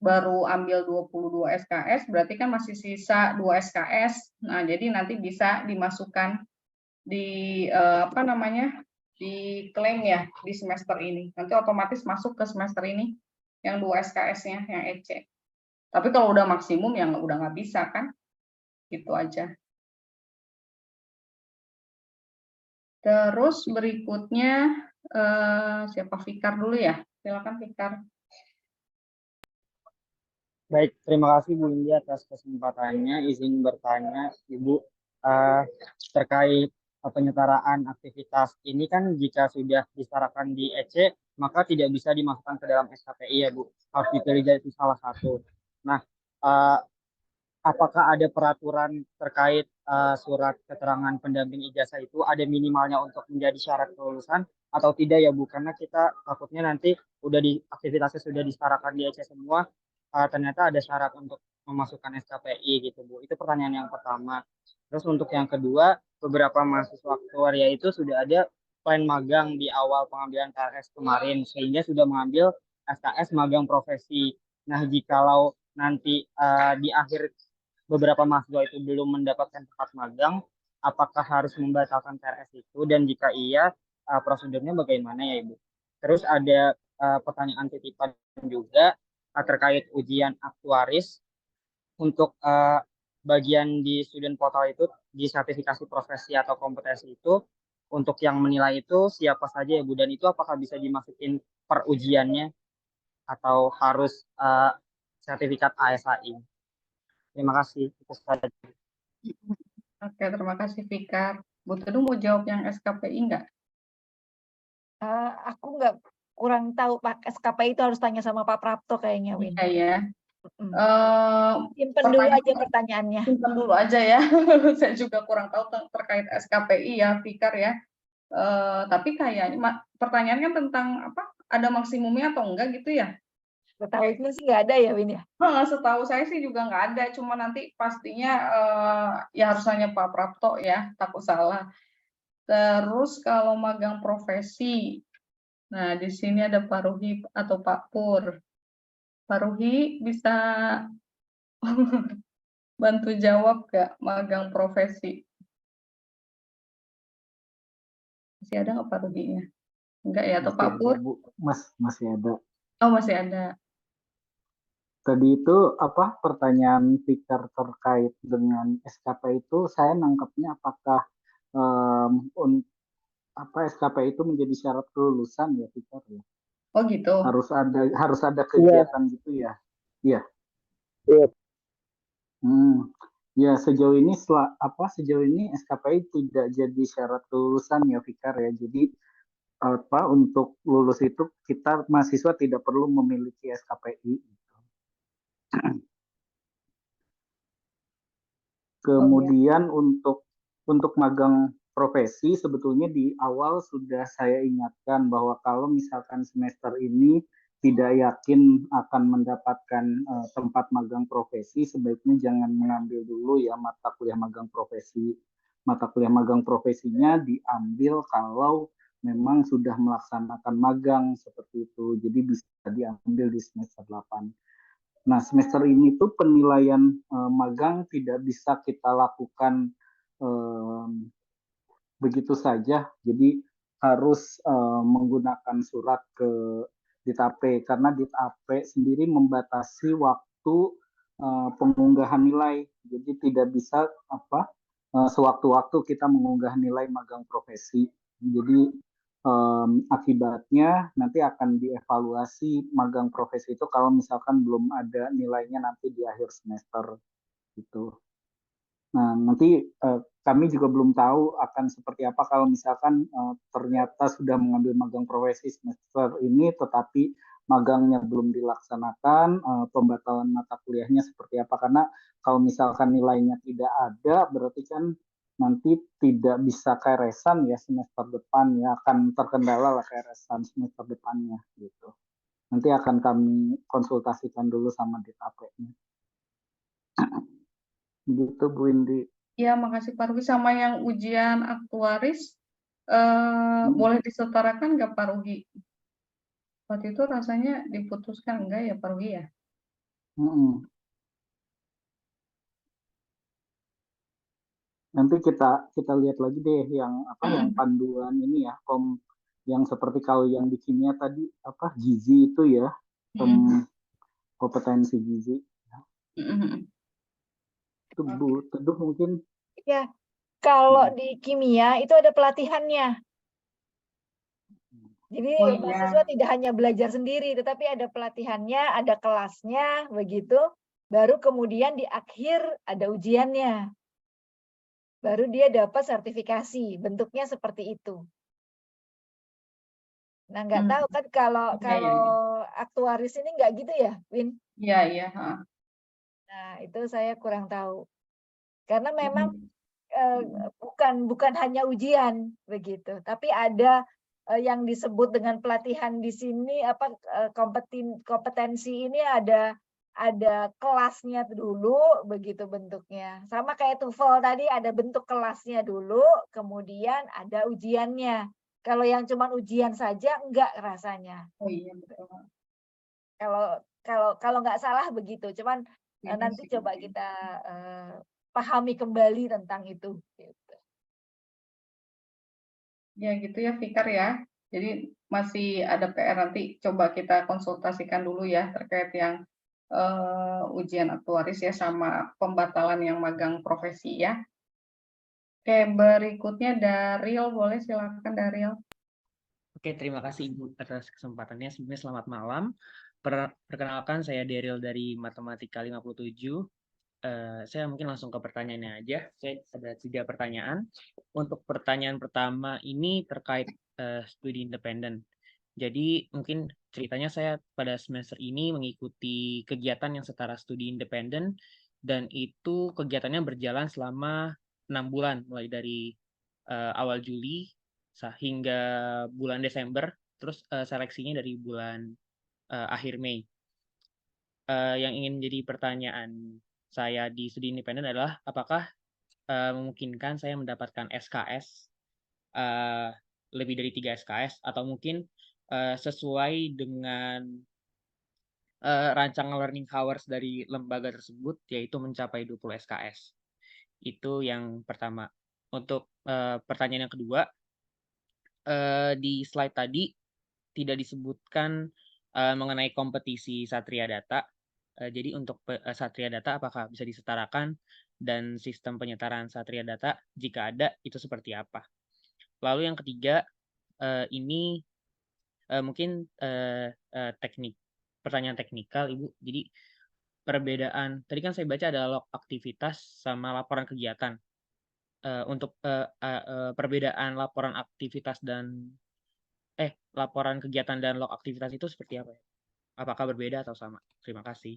baru ambil 22 SKS, berarti kan masih sisa 2 SKS. Nah, jadi nanti bisa dimasukkan di apa namanya, diklaim ya di semester ini. Nanti otomatis masuk ke semester ini yang 2 SKS-nya, yang EC. Tapi kalau udah maksimum ya udah nggak bisa kan, gitu aja. Terus berikutnya siapa, Fikar dulu ya? Silakan Fikar.
Baik, terima kasih Bu India atas kesempatannya. Izin bertanya, Ibu, terkait penyetaraan aktivitas ini kan jika sudah disetarakan di EC, maka tidak bisa dimasukkan ke dalam SKPI ya Bu. Harus dipilih jadi salah satu. Nah, apakah ada peraturan terkait surat keterangan pendamping ijazah itu ada minimalnya untuk menjadi syarat kelulusan atau tidak ya Bu? Karena kita takutnya nanti udah di aktivitasnya sudah disetarakan di EC semua, ternyata ada syarat untuk memasukkan SKPI gitu Bu. Itu pertanyaan yang pertama. Terus untuk yang kedua, beberapa mahasiswa aktuaria itu sudah ada plan magang di awal pengambilan KRS kemarin sehingga sudah mengambil SKS magang profesi. Nah, jikalau nanti di akhir beberapa mahasiswa itu belum mendapatkan tempat magang, apakah harus membatalkan KRS itu dan jika iya, prosedurnya bagaimana ya Ibu? Terus ada pertanyaan titipan juga terkait ujian aktuaris untuk bagian di student portal itu di sertifikasi profesi atau kompetensi itu untuk yang menilai itu siapa saja ya Bu dan itu apakah bisa dimasukin per ujiannya atau harus sertifikat ASAI? Terima kasih. Itu saja.
Oke, terima kasih Fikar. Bu Teduh mau jawab yang SKPI enggak?
Aku nggak kurang tahu Pak, SKPI itu harus tanya sama Pak Prapto kayaknya, Win.
Iya ya.
Simpen dulu aja pertanyaannya.
Simpen dulu aja ya. Saya juga kurang tahu terkait SKPI ya, Fikar ya. Tapi kayaknya pertanyaannya tentang apa? Ada maksimumnya atau enggak gitu ya?
Setahunya sih nggak ada ya, Win ya?
Setahu saya sih juga nggak ada, cuma nanti pastinya ya harus nanya Pak Prapto ya, takut salah. Terus kalau magang profesi, nah di sini ada Pak Ruhi atau Pak Pur. Pak Ruhi bisa bantu jawab nggak magang profesi? Masih ada nggak Pak Ruhinya? Enggak ya, atau
Masih
Pak
ada,
Pur?
Bu. Masih ada.
Oh, masih ada.
Tadi itu apa pertanyaan Victor terkait dengan SKP itu saya nangkepnya apakah SKP itu menjadi syarat kelulusan ya Victor ya?
Oh gitu.
Harus ada kegiatan gitu ya? Iya. Ya sejauh ini SKPI tidak jadi syarat kelulusan ya Fikar ya. Jadi untuk lulus itu kita mahasiswa tidak perlu memiliki SKPI. Kemudian untuk magang profesi sebetulnya di awal sudah saya ingatkan bahwa kalau misalkan semester ini tidak yakin akan mendapatkan tempat magang profesi, sebaiknya jangan mengambil dulu ya mata kuliah magang profesi. Mata kuliah magang profesinya diambil kalau memang sudah melaksanakan magang seperti itu. Jadi bisa diambil di semester 8. Nah, semester ini tuh penilaian magang tidak bisa kita lakukan begitu saja. Jadi harus menggunakan surat ke DIT-AP karena DIT-AP sendiri membatasi waktu pengunggahan nilai. Jadi tidak bisa sewaktu-waktu kita mengunggah nilai magang profesi. Jadi akibatnya nanti akan dievaluasi magang profesi itu kalau misalkan belum ada nilainya nanti di akhir semester gitu. Nah, nanti kami juga belum tahu akan seperti apa kalau misalkan ternyata sudah mengambil magang profesi semester ini, tetapi magangnya belum dilaksanakan, pembatalan mata kuliahnya seperti apa. Karena kalau misalkan nilainya tidak ada, berarti kan nanti tidak bisa KRS-an ya semester depan, ya akan terkendala lah KRS-an semester depannya gitu. Nanti akan kami konsultasikan dulu sama DIT-AP-nya. Gitu Bu Indi.
Ya, makasih Pak Rugi. Sama yang ujian aktuaris, boleh disetarakan nggak Pak Rugi? Waktu itu rasanya diputuskan enggak ya Pak Rugi ya?
Nanti kita lihat lagi deh yang yang panduan ini ya, yang seperti kalau yang di kimia tadi gizi itu ya, kompetensi gizi. Itu Bu Teduh mungkin.
Ya, kalau di kimia itu ada pelatihannya. Jadi mahasiswa tidak hanya belajar sendiri, tetapi ada pelatihannya, ada kelasnya, begitu. Baru kemudian di akhir ada ujiannya. Baru dia dapat sertifikasi, bentuknya seperti itu. Nah, nggak tahu kan kalau aktuaris ini nggak gitu ya, Win?
Iya, iya.
Nah, itu saya kurang tahu. Karena memang bukan hanya ujian begitu, tapi ada yang disebut dengan pelatihan di sini kompetensi ini ada kelasnya dulu begitu bentuknya. Sama kayak TOEFL tadi ada bentuk kelasnya dulu, kemudian ada ujiannya. Kalau yang cuma ujian saja enggak rasanya.
Oh iya betul.
Kalau nggak salah begitu, cuman nanti coba kita pahami kembali tentang itu. Gitu.
Ya gitu ya Fikar ya. Jadi masih ada PR, nanti coba kita konsultasikan dulu ya terkait yang ujian aktuaris ya sama pembatalan yang magang profesi ya. Oke, berikutnya Daryl, boleh silakan Daryl.
Oke, terima kasih Ibu atas kesempatannya. Sebelumnya selamat malam. Perkenalkan, saya Daryl dari Matematika 57. Saya mungkin langsung ke pertanyaannya aja. Saya ada 3 pertanyaan. Untuk pertanyaan pertama ini terkait studi independen. Jadi mungkin ceritanya saya pada semester ini mengikuti kegiatan yang setara studi independen, dan itu kegiatannya berjalan selama 6 bulan, mulai dari awal Juli hingga bulan Desember, terus seleksinya dari bulan akhir Mei. Yang ingin menjadi pertanyaan saya di studi independen adalah apakah memungkinkan saya mendapatkan SKS lebih dari 3 SKS, atau mungkin sesuai dengan rancangan learning hours dari lembaga tersebut, yaitu mencapai 20 SKS. Itu yang pertama. Untuk pertanyaan yang kedua, di slide tadi tidak disebutkan mengenai kompetisi Satria Data. Jadi untuk Satria Data apakah bisa disetarakan, dan sistem penyetaraan Satria Data jika ada itu seperti apa? Lalu yang ketiga, ini mungkin pertanyaan teknikal Ibu. Jadi perbedaan, tadi kan saya baca ada log aktivitas sama laporan kegiatan. Untuk perbedaan laporan aktivitas dan laporan kegiatan dan log aktivitas itu seperti apa ya? Apakah berbeda atau sama? Terima kasih.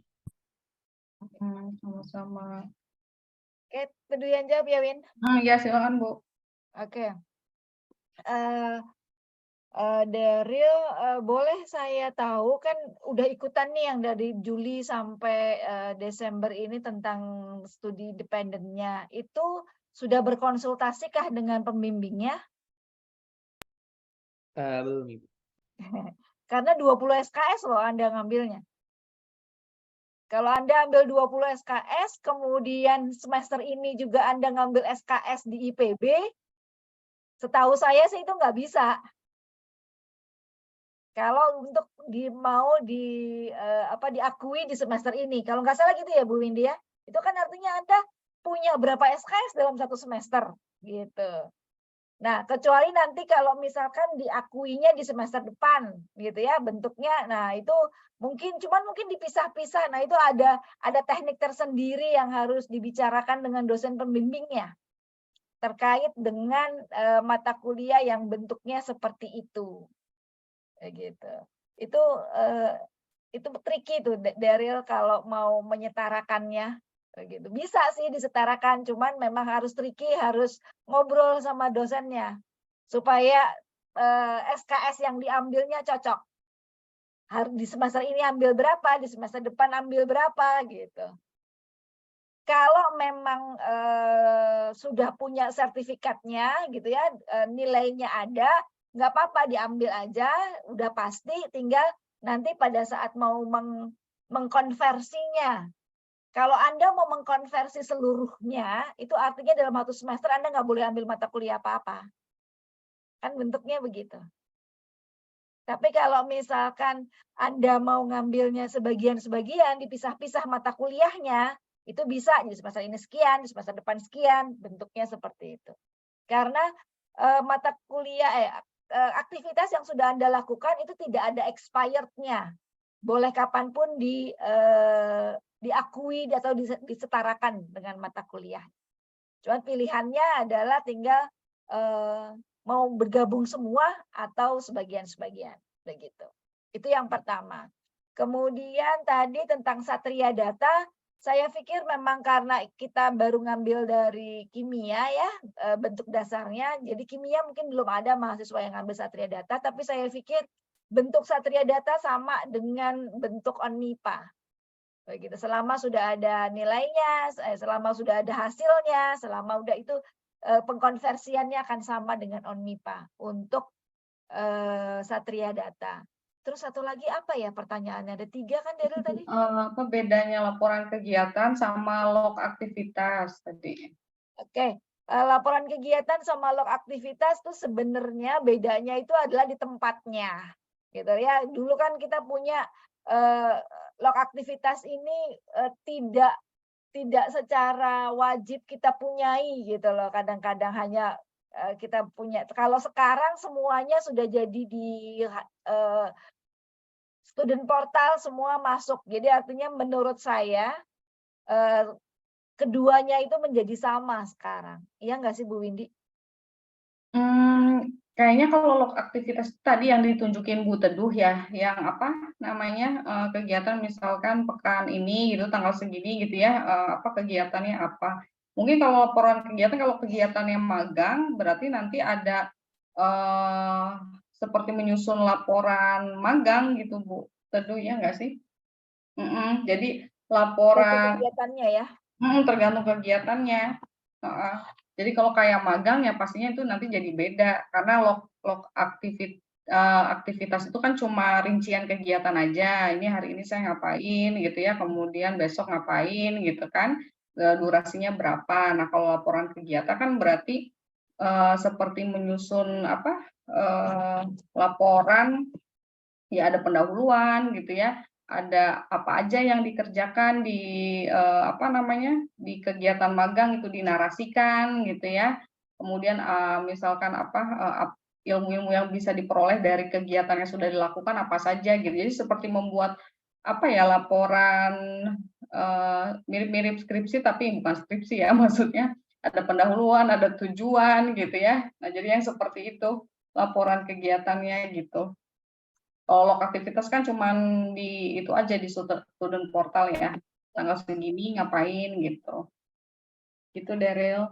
Sama-sama.
Oke, Teduh yang jawab ya, Win?
Ya, silakan Bu.
Oke. Daryl, boleh saya tahu kan udah ikutan nih yang dari Juli sampai Desember ini tentang studi independennya. Itu sudah berkonsultasikah dengan pembimbingnya?
Belum, Ibu.
Karena 20 SKS loh Anda ngambilnya. Kalau Anda ambil 20 SKS, kemudian semester ini juga Anda ngambil SKS di IPB, Setahu saya sih itu nggak bisa. Kalau untuk mau diakui di semester ini, kalau nggak salah gitu ya Bu Windy ya, itu kan artinya Anda punya berapa SKS dalam satu semester gitu. Nah, kecuali nanti kalau misalkan diakuinya di semester depan gitu ya bentuknya, nah itu mungkin dipisah-pisah. Nah, itu ada teknik tersendiri yang harus dibicarakan dengan dosen pembimbingnya terkait dengan mata kuliah yang bentuknya seperti itu. Kayak gitu. Itu tricky tuh Daryl kalau mau menyetarakannya gitu. Bisa sih disetarakan, cuman memang harus tricky, harus ngobrol sama dosennya supaya SKS yang diambilnya cocok. Harus di semester ini ambil berapa, di semester depan ambil berapa gitu. Kalau memang sudah punya sertifikatnya gitu ya, nilainya ada, nggak apa-apa diambil aja, udah pasti, tinggal nanti pada saat mau mengkonversinya. Kalau Anda mau mengkonversi seluruhnya, itu artinya dalam satu semester Anda nggak boleh ambil mata kuliah apa-apa. Kan bentuknya begitu. Tapi kalau misalkan Anda mau ngambilnya sebagian-sebagian, dipisah-pisah mata kuliahnya, itu bisa di semester ini sekian, di semester depan sekian, bentuknya seperti itu. Karena mata kuliah aktivitas yang sudah Anda lakukan itu tidak ada expired-nya. Boleh kapanpun diakui atau disetarakan dengan mata kuliah. Cuma pilihannya adalah tinggal mau bergabung semua atau sebagian-sebagian, begitu. Itu yang pertama. Kemudian tadi tentang Satria Data, saya pikir memang karena kita baru ngambil dari kimia ya, bentuk dasarnya, jadi kimia mungkin belum ada mahasiswa yang ngambil Satria Data, tapi saya pikir bentuk Satria Data sama dengan bentuk ONMIPA. Begitu. Selama sudah ada nilainya, selama sudah ada hasilnya, selama udah itu pengkonversiannya akan sama dengan ONMIPA untuk Satria Data. Terus satu lagi apa ya pertanyaannya? Ada 3 kan Daryl tadi?
Apa bedanya laporan kegiatan sama log aktivitas tadi?
Oke, laporan kegiatan sama log aktivitas tuh sebenarnya bedanya itu adalah di tempatnya, gitu ya. Dulu kan kita punya log aktivitas ini tidak secara wajib kita punyai gitu loh. Kadang-kadang hanya kita punya. Kalau sekarang semuanya sudah jadi di student portal semua masuk. Jadi artinya menurut saya keduanya itu menjadi sama sekarang. Iya nggak sih Bu Windy?
Kayaknya kalau log aktivitas tadi yang ditunjukin Bu Teduh ya, yang apa namanya kegiatan misalkan pekan ini gitu tanggal segini gitu ya, apa kegiatannya apa. Mungkin kalau laporan kegiatan, kalau kegiatannya magang berarti nanti ada seperti menyusun laporan magang gitu Bu Teduh ya nggak sih? Jadi laporan
Kegiatannya ya.
tergantung kegiatannya. Jadi kalau kayak magang ya pastinya itu nanti jadi beda karena log aktivitas itu kan cuma rincian kegiatan aja. Ini hari ini saya ngapain gitu ya, kemudian besok ngapain gitu kan, durasinya berapa. Nah kalau laporan kegiatan kan berarti seperti menyusun laporan, ya ada pendahuluan gitu ya, ada apa aja yang dikerjakan di di kegiatan magang itu dinarasikan gitu ya. Kemudian misalkan ilmu-ilmu yang bisa diperoleh dari kegiatan yang sudah dilakukan apa saja gitu. Jadi seperti membuat laporan mirip-mirip skripsi tapi bukan skripsi ya maksudnya. Ada pendahuluan, ada tujuan gitu ya. Nah, jadi yang seperti itu laporan kegiatannya gitu. Kalau log aktivitas kan cuman di itu aja di student portal ya. Tanggal segini ngapain gitu. Gitu Daryl.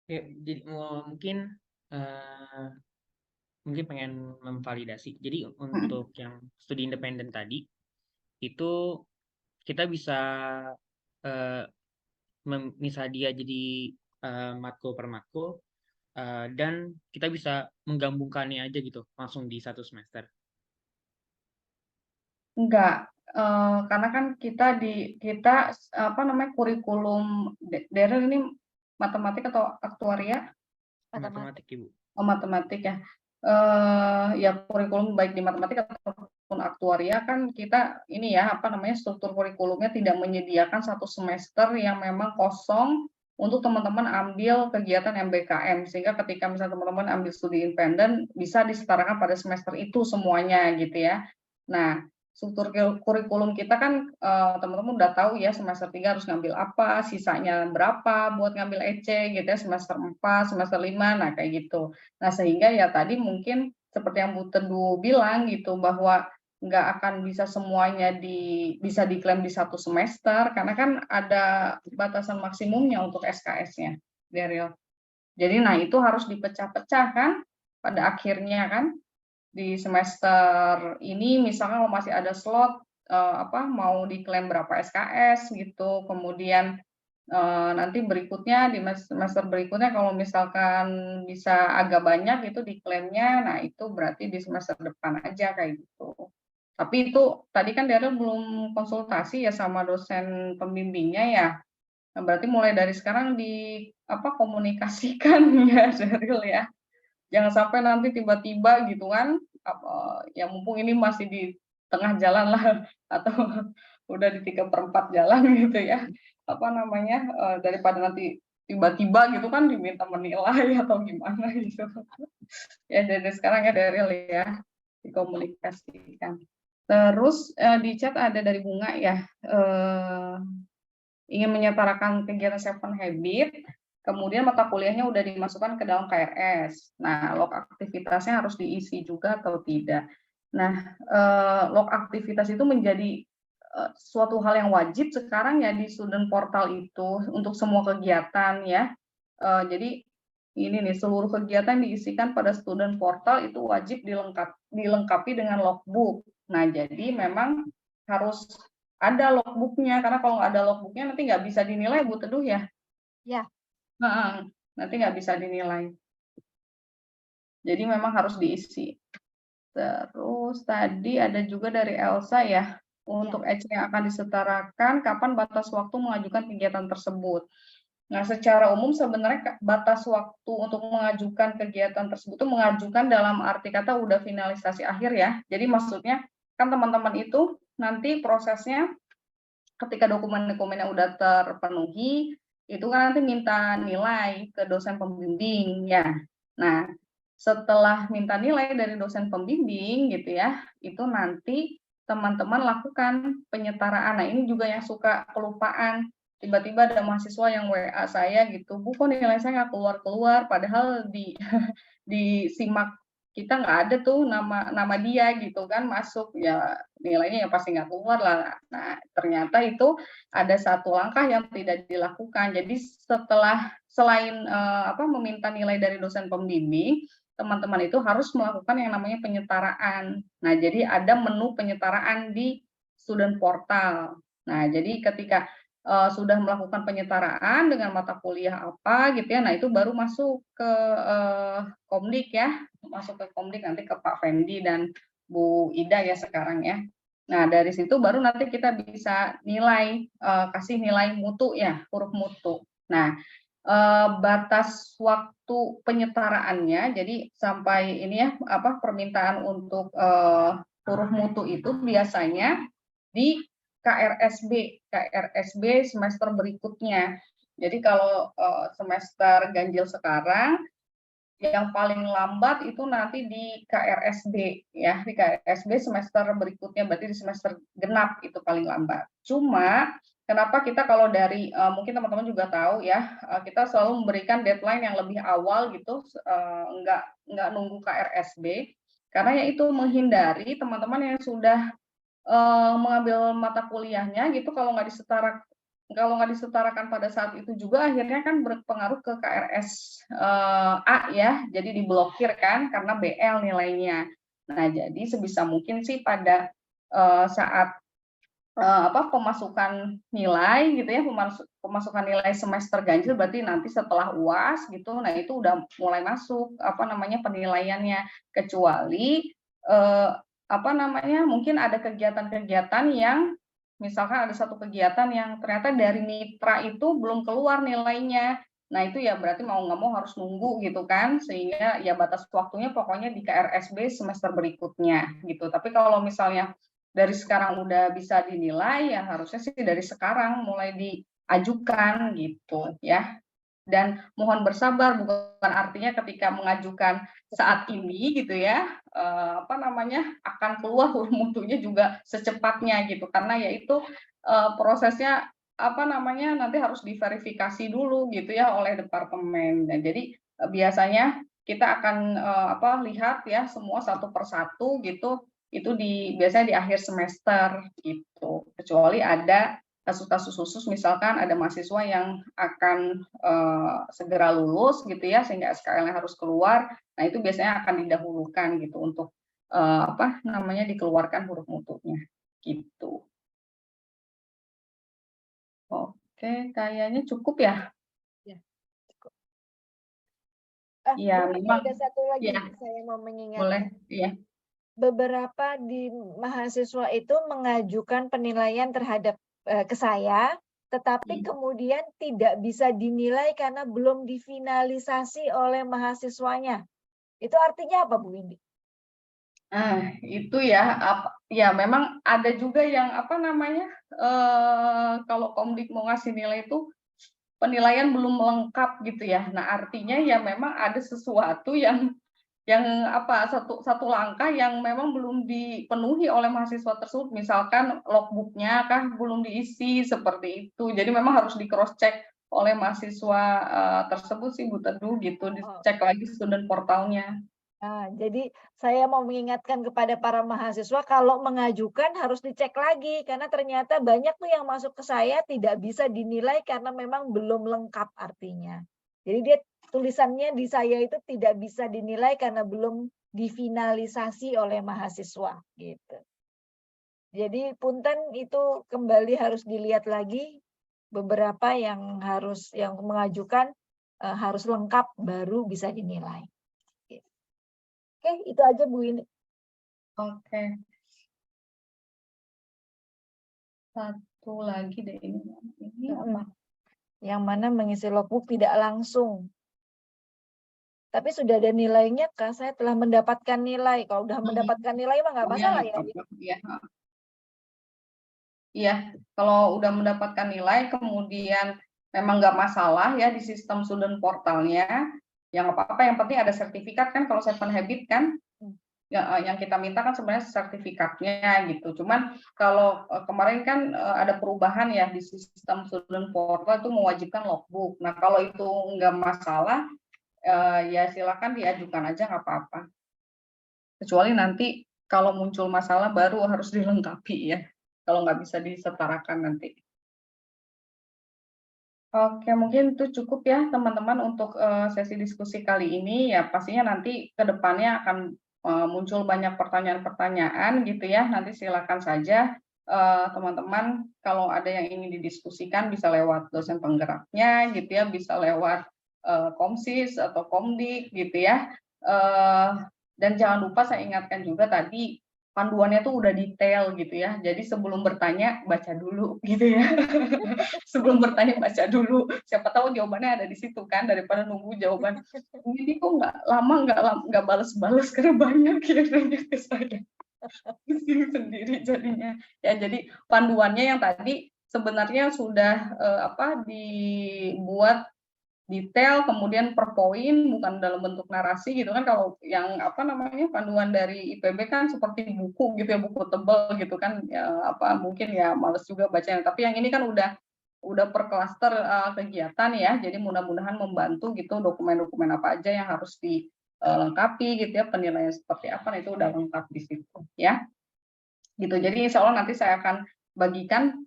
Ya, jadi mungkin pengen memvalidasi. Jadi untuk yang studi independen tadi itu kita bisa misal dia jadi matkul per matkul dan kita bisa menggabungkannya aja gitu langsung di satu semester.
Enggak, karena kan kita kurikulum Daryl ini Matematik atau aktuaria?
Matematik, Ibu.
Oh, matematik ya. Ya kurikulum baik di matematik ataupun aktuaria kan kita ini ya apa namanya struktur kurikulumnya tidak menyediakan satu semester yang memang kosong untuk teman-teman ambil kegiatan MBKM, sehingga ketika misalnya teman-teman ambil studi independen bisa disetarakan pada semester itu semuanya gitu ya. Nah, struktur kurikulum kita kan teman-teman udah tahu ya semester 3 harus ngambil apa, sisanya berapa buat ngambil EC gitu ya, semester 4, semester 5, nah kayak gitu. Nah, sehingga ya tadi mungkin seperti yang Bu Teduh bilang gitu, bahwa nggak akan bisa semuanya bisa diklaim di satu semester, karena kan ada batasan maksimumnya untuk SKS-nya, Daryl. Jadi, nah itu harus dipecah-pecah kan, pada akhirnya kan, di semester ini misalkan kalau masih ada slot, mau diklaim berapa SKS gitu, kemudian nanti berikutnya di semester berikutnya kalau misalkan bisa agak banyak itu diklaimnya, nah itu berarti di semester depan aja kayak gitu. Tapi itu tadi kan Daryl belum konsultasi ya sama dosen pembimbingnya ya. Nah, berarti mulai dari sekarang komunikasikan ya Daryl ya. Jangan sampai nanti tiba-tiba gitu kan, ya mumpung ini masih di tengah jalan lah atau udah di 3/4 jalan gitu ya. Daripada nanti tiba-tiba gitu kan diminta menilai atau gimana gitu. Ya dari sekarang ya Daryl ya, dikomunikasikan. Terus di chat ada dari Bunga ya, ingin menyetarakan kegiatan 7 Habit, kemudian mata kuliahnya udah dimasukkan ke dalam KRS. Nah, log aktivitasnya harus diisi juga atau tidak. Nah, log aktivitas itu menjadi suatu hal yang wajib sekarang ya di student portal itu untuk semua kegiatan ya. Jadi ini nih seluruh kegiatan diisikan pada student portal itu wajib dilengkapi dengan logbook. Nah, jadi memang harus ada logbooknya karena kalau nggak ada logbooknya nanti nggak bisa dinilai Bu Teduh ya.
Ya.
Nanti nggak bisa dinilai. Jadi memang harus diisi. Terus tadi ada juga dari Elsa ya, untuk EC yang akan disetarakan, kapan batas waktu mengajukan kegiatan tersebut. Nah, secara umum sebenarnya batas waktu untuk mengajukan kegiatan tersebut itu mengajukan dalam arti kata udah finalisasi akhir ya. Jadi maksudnya kan teman-teman itu nanti prosesnya ketika dokumen-dokumennya udah terpenuhi, itu kan nanti minta nilai ke dosen pembimbing ya. Nah, setelah minta nilai dari dosen pembimbing gitu ya, itu nanti teman-teman lakukan penyetaraan. Nah, ini juga yang suka kelupaan. Tiba-tiba ada mahasiswa yang WA saya gitu, Bu, kok nilai saya nggak keluar-keluar, padahal disimak kita nggak ada tuh nama dia gitu kan masuk, ya nilainya ya pasti nggak keluar lah. Nah, ternyata itu ada satu langkah yang tidak dilakukan. Jadi selain meminta nilai dari dosen pembimbing, teman-teman itu harus melakukan yang namanya penyetaraan. Nah, jadi ada menu penyetaraan di student portal. Nah, jadi ketika sudah melakukan penyetaraan dengan mata kuliah apa gitu ya, nah itu baru masuk ke Komdik ya, masuk ke Komdik nanti ke Pak Fendi dan Bu Ida ya sekarang ya. Nah, dari situ baru nanti kita bisa nilai, kasih nilai mutu ya, huruf mutu. Nah, batas waktu penyetaraannya, jadi sampai ini ya, permintaan untuk huruf mutu itu biasanya di KRSB semester berikutnya. Jadi kalau semester ganjil sekarang, yang paling lambat itu nanti di KRSB ya, di KRSB semester berikutnya, berarti di semester genap itu paling lambat. Cuma kenapa kita kalau dari mungkin teman-teman juga tahu ya, kita selalu memberikan deadline yang lebih awal gitu, nggak nunggu KRSB, karena ya itu menghindari teman-teman yang sudah mengambil mata kuliahnya gitu kalau nggak disetarakan pada saat itu juga akhirnya kan berpengaruh ke KRS A ya, jadi diblokir kan karena BL nilainya. Nah, jadi sebisa mungkin sih pada saat pemasukan nilai gitu ya, pemasukan nilai semester ganjil berarti nanti setelah UAS gitu, nah itu udah mulai masuk penilaiannya, kecuali mungkin ada kegiatan-kegiatan yang misalkan ada satu kegiatan yang ternyata dari mitra itu belum keluar nilainya. Nah, itu ya berarti mau nggak mau harus nunggu gitu kan, sehingga ya batas waktunya pokoknya di KRSB semester berikutnya gitu. Tapi kalau misalnya dari sekarang udah bisa dinilai, ya harusnya sih dari sekarang mulai diajukan gitu ya. Dan mohon bersabar, bukan artinya ketika mengajukan saat ini gitu ya, apa namanya, akan keluar mutunya juga secepatnya gitu, karena ya itu prosesnya apa namanya, nanti harus diverifikasi dulu gitu ya oleh departemen. Dan jadi biasanya kita akan lihat ya semua satu persatu gitu, itu biasanya di akhir semester gitu. Kecuali ada kasus-kasus khusus, misalkan ada mahasiswa yang akan segera lulus gitu ya, sehingga SKL-nya harus keluar. Nah, itu biasanya akan didahulukan gitu untuk dikeluarkan huruf mutunya gitu. Oke, kayaknya cukup ya.
Ya, cukup.
Iya,
Bu, ini
memang.
ada satu lagi
Ya,
saya mau
boleh.
mengingatkan.
Iya.
Beberapa di mahasiswa itu mengajukan penilaian terhadap ke saya, tetapi kemudian tidak bisa dinilai karena belum difinalisasi oleh mahasiswanya. Itu artinya apa, Bu Windy?
Itu ya, ya memang ada juga yang kalau Komdik mau ngasih nilai itu penilaian belum lengkap gitu ya. Nah, artinya ya memang ada sesuatu yang satu langkah yang memang belum dipenuhi oleh mahasiswa tersebut, misalkan logbook-nya kah belum diisi seperti itu. Jadi memang harus di cross check oleh mahasiswa tersebut sih Bu Teduh gitu, dicek lagi student portalnya.
Jadi saya mau mengingatkan kepada para mahasiswa kalau mengajukan harus dicek lagi karena ternyata banyak tuh yang masuk ke saya tidak bisa dinilai karena memang belum lengkap artinya. Jadi dia tulisannya di saya itu tidak bisa dinilai karena belum difinalisasi oleh mahasiswa gitu. Jadi punten itu kembali harus dilihat lagi beberapa yang mengajukan harus lengkap baru bisa dinilai. Oke, itu aja Bu Windy.
Oke. Satu lagi deh ini apa?
Yang mana mengisi logbook tidak langsung. Tapi sudah ada nilainya, Kak. Saya telah mendapatkan nilai. Kalau udah mendapatkan nilai mah nggak masalah ya.
Iya. Iya, kalau udah mendapatkan nilai, kemudian memang nggak masalah ya di sistem student portalnya, yang apa-apa, yang penting ada sertifikat kan, kalau Seven Habit kan, yang kita minta kan sebenarnya sertifikatnya gitu. Cuman kalau kemarin kan ada perubahan ya di sistem student portal itu mewajibkan logbook. Nah, kalau itu nggak masalah, ya silakan diajukan aja nggak apa-apa. Kecuali nanti kalau muncul masalah baru harus dilengkapi ya. Kalau nggak bisa disetarakan nanti. Oke, mungkin itu cukup ya teman-teman untuk sesi diskusi kali ini. Ya pastinya nanti ke depannya akan muncul banyak pertanyaan-pertanyaan gitu ya. Nanti silakan saja teman-teman kalau ada yang ingin didiskusikan bisa lewat dosen penggeraknya gitu ya, bisa lewat Komsis atau Komdik gitu ya. Dan jangan lupa saya ingatkan juga tadi panduannya tuh udah detail gitu ya. Jadi sebelum bertanya baca dulu gitu ya. Sebelum bertanya baca dulu. Siapa tahu jawabannya ada di situ kan, daripada nunggu jawaban. Ini kok nggak balas-balas karena banyak yang nanya ke saya. Pusing sendiri jadinya. Ya jadi panduannya yang tadi sebenarnya sudah dibuat detail, kemudian per poin, bukan dalam bentuk narasi gitu kan. Kalau yang panduan dari IPB kan seperti buku gitu ya, buku tebal gitu kan ya, mungkin ya males juga bacanya, tapi yang ini kan udah per klaster kegiatan ya, jadi mudah-mudahan membantu gitu, dokumen-dokumen apa aja yang harus dilengkapi gitu ya, penilaian seperti apa, nah itu udah lengkap di situ ya gitu. Jadi insya Allah nanti saya akan bagikan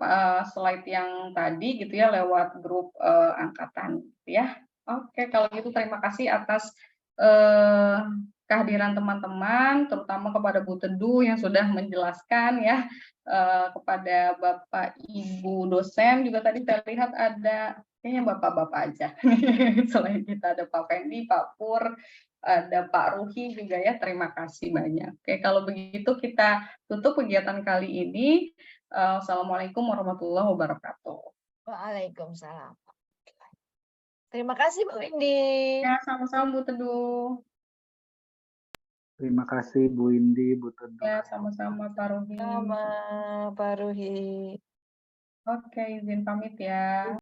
slide yang tadi gitu ya lewat grup angkatan gitu ya. Oke, kalau gitu terima kasih atas kehadiran teman-teman, terutama kepada Bu Teduh yang sudah menjelaskan ya, kepada Bapak Ibu dosen juga tadi saya lihat ada kayaknya bapak-bapak aja. Selain kita ada Pak Fendi, Pak Pur, ada Pak Ruhi juga ya, terima kasih banyak. Oke, kalau begitu kita tutup kegiatan kali ini. Assalamualaikum warahmatullahi wabarakatuh.
Waalaikumsalam. Terima kasih Bu Windy.
Ya, sama-sama Bu Teduh.
Terima kasih Bu Indi, Bu Teduh.
Ya, sama-sama Pak Ruhi.
Sama Pak Ruhi.
Oke, izin pamit ya.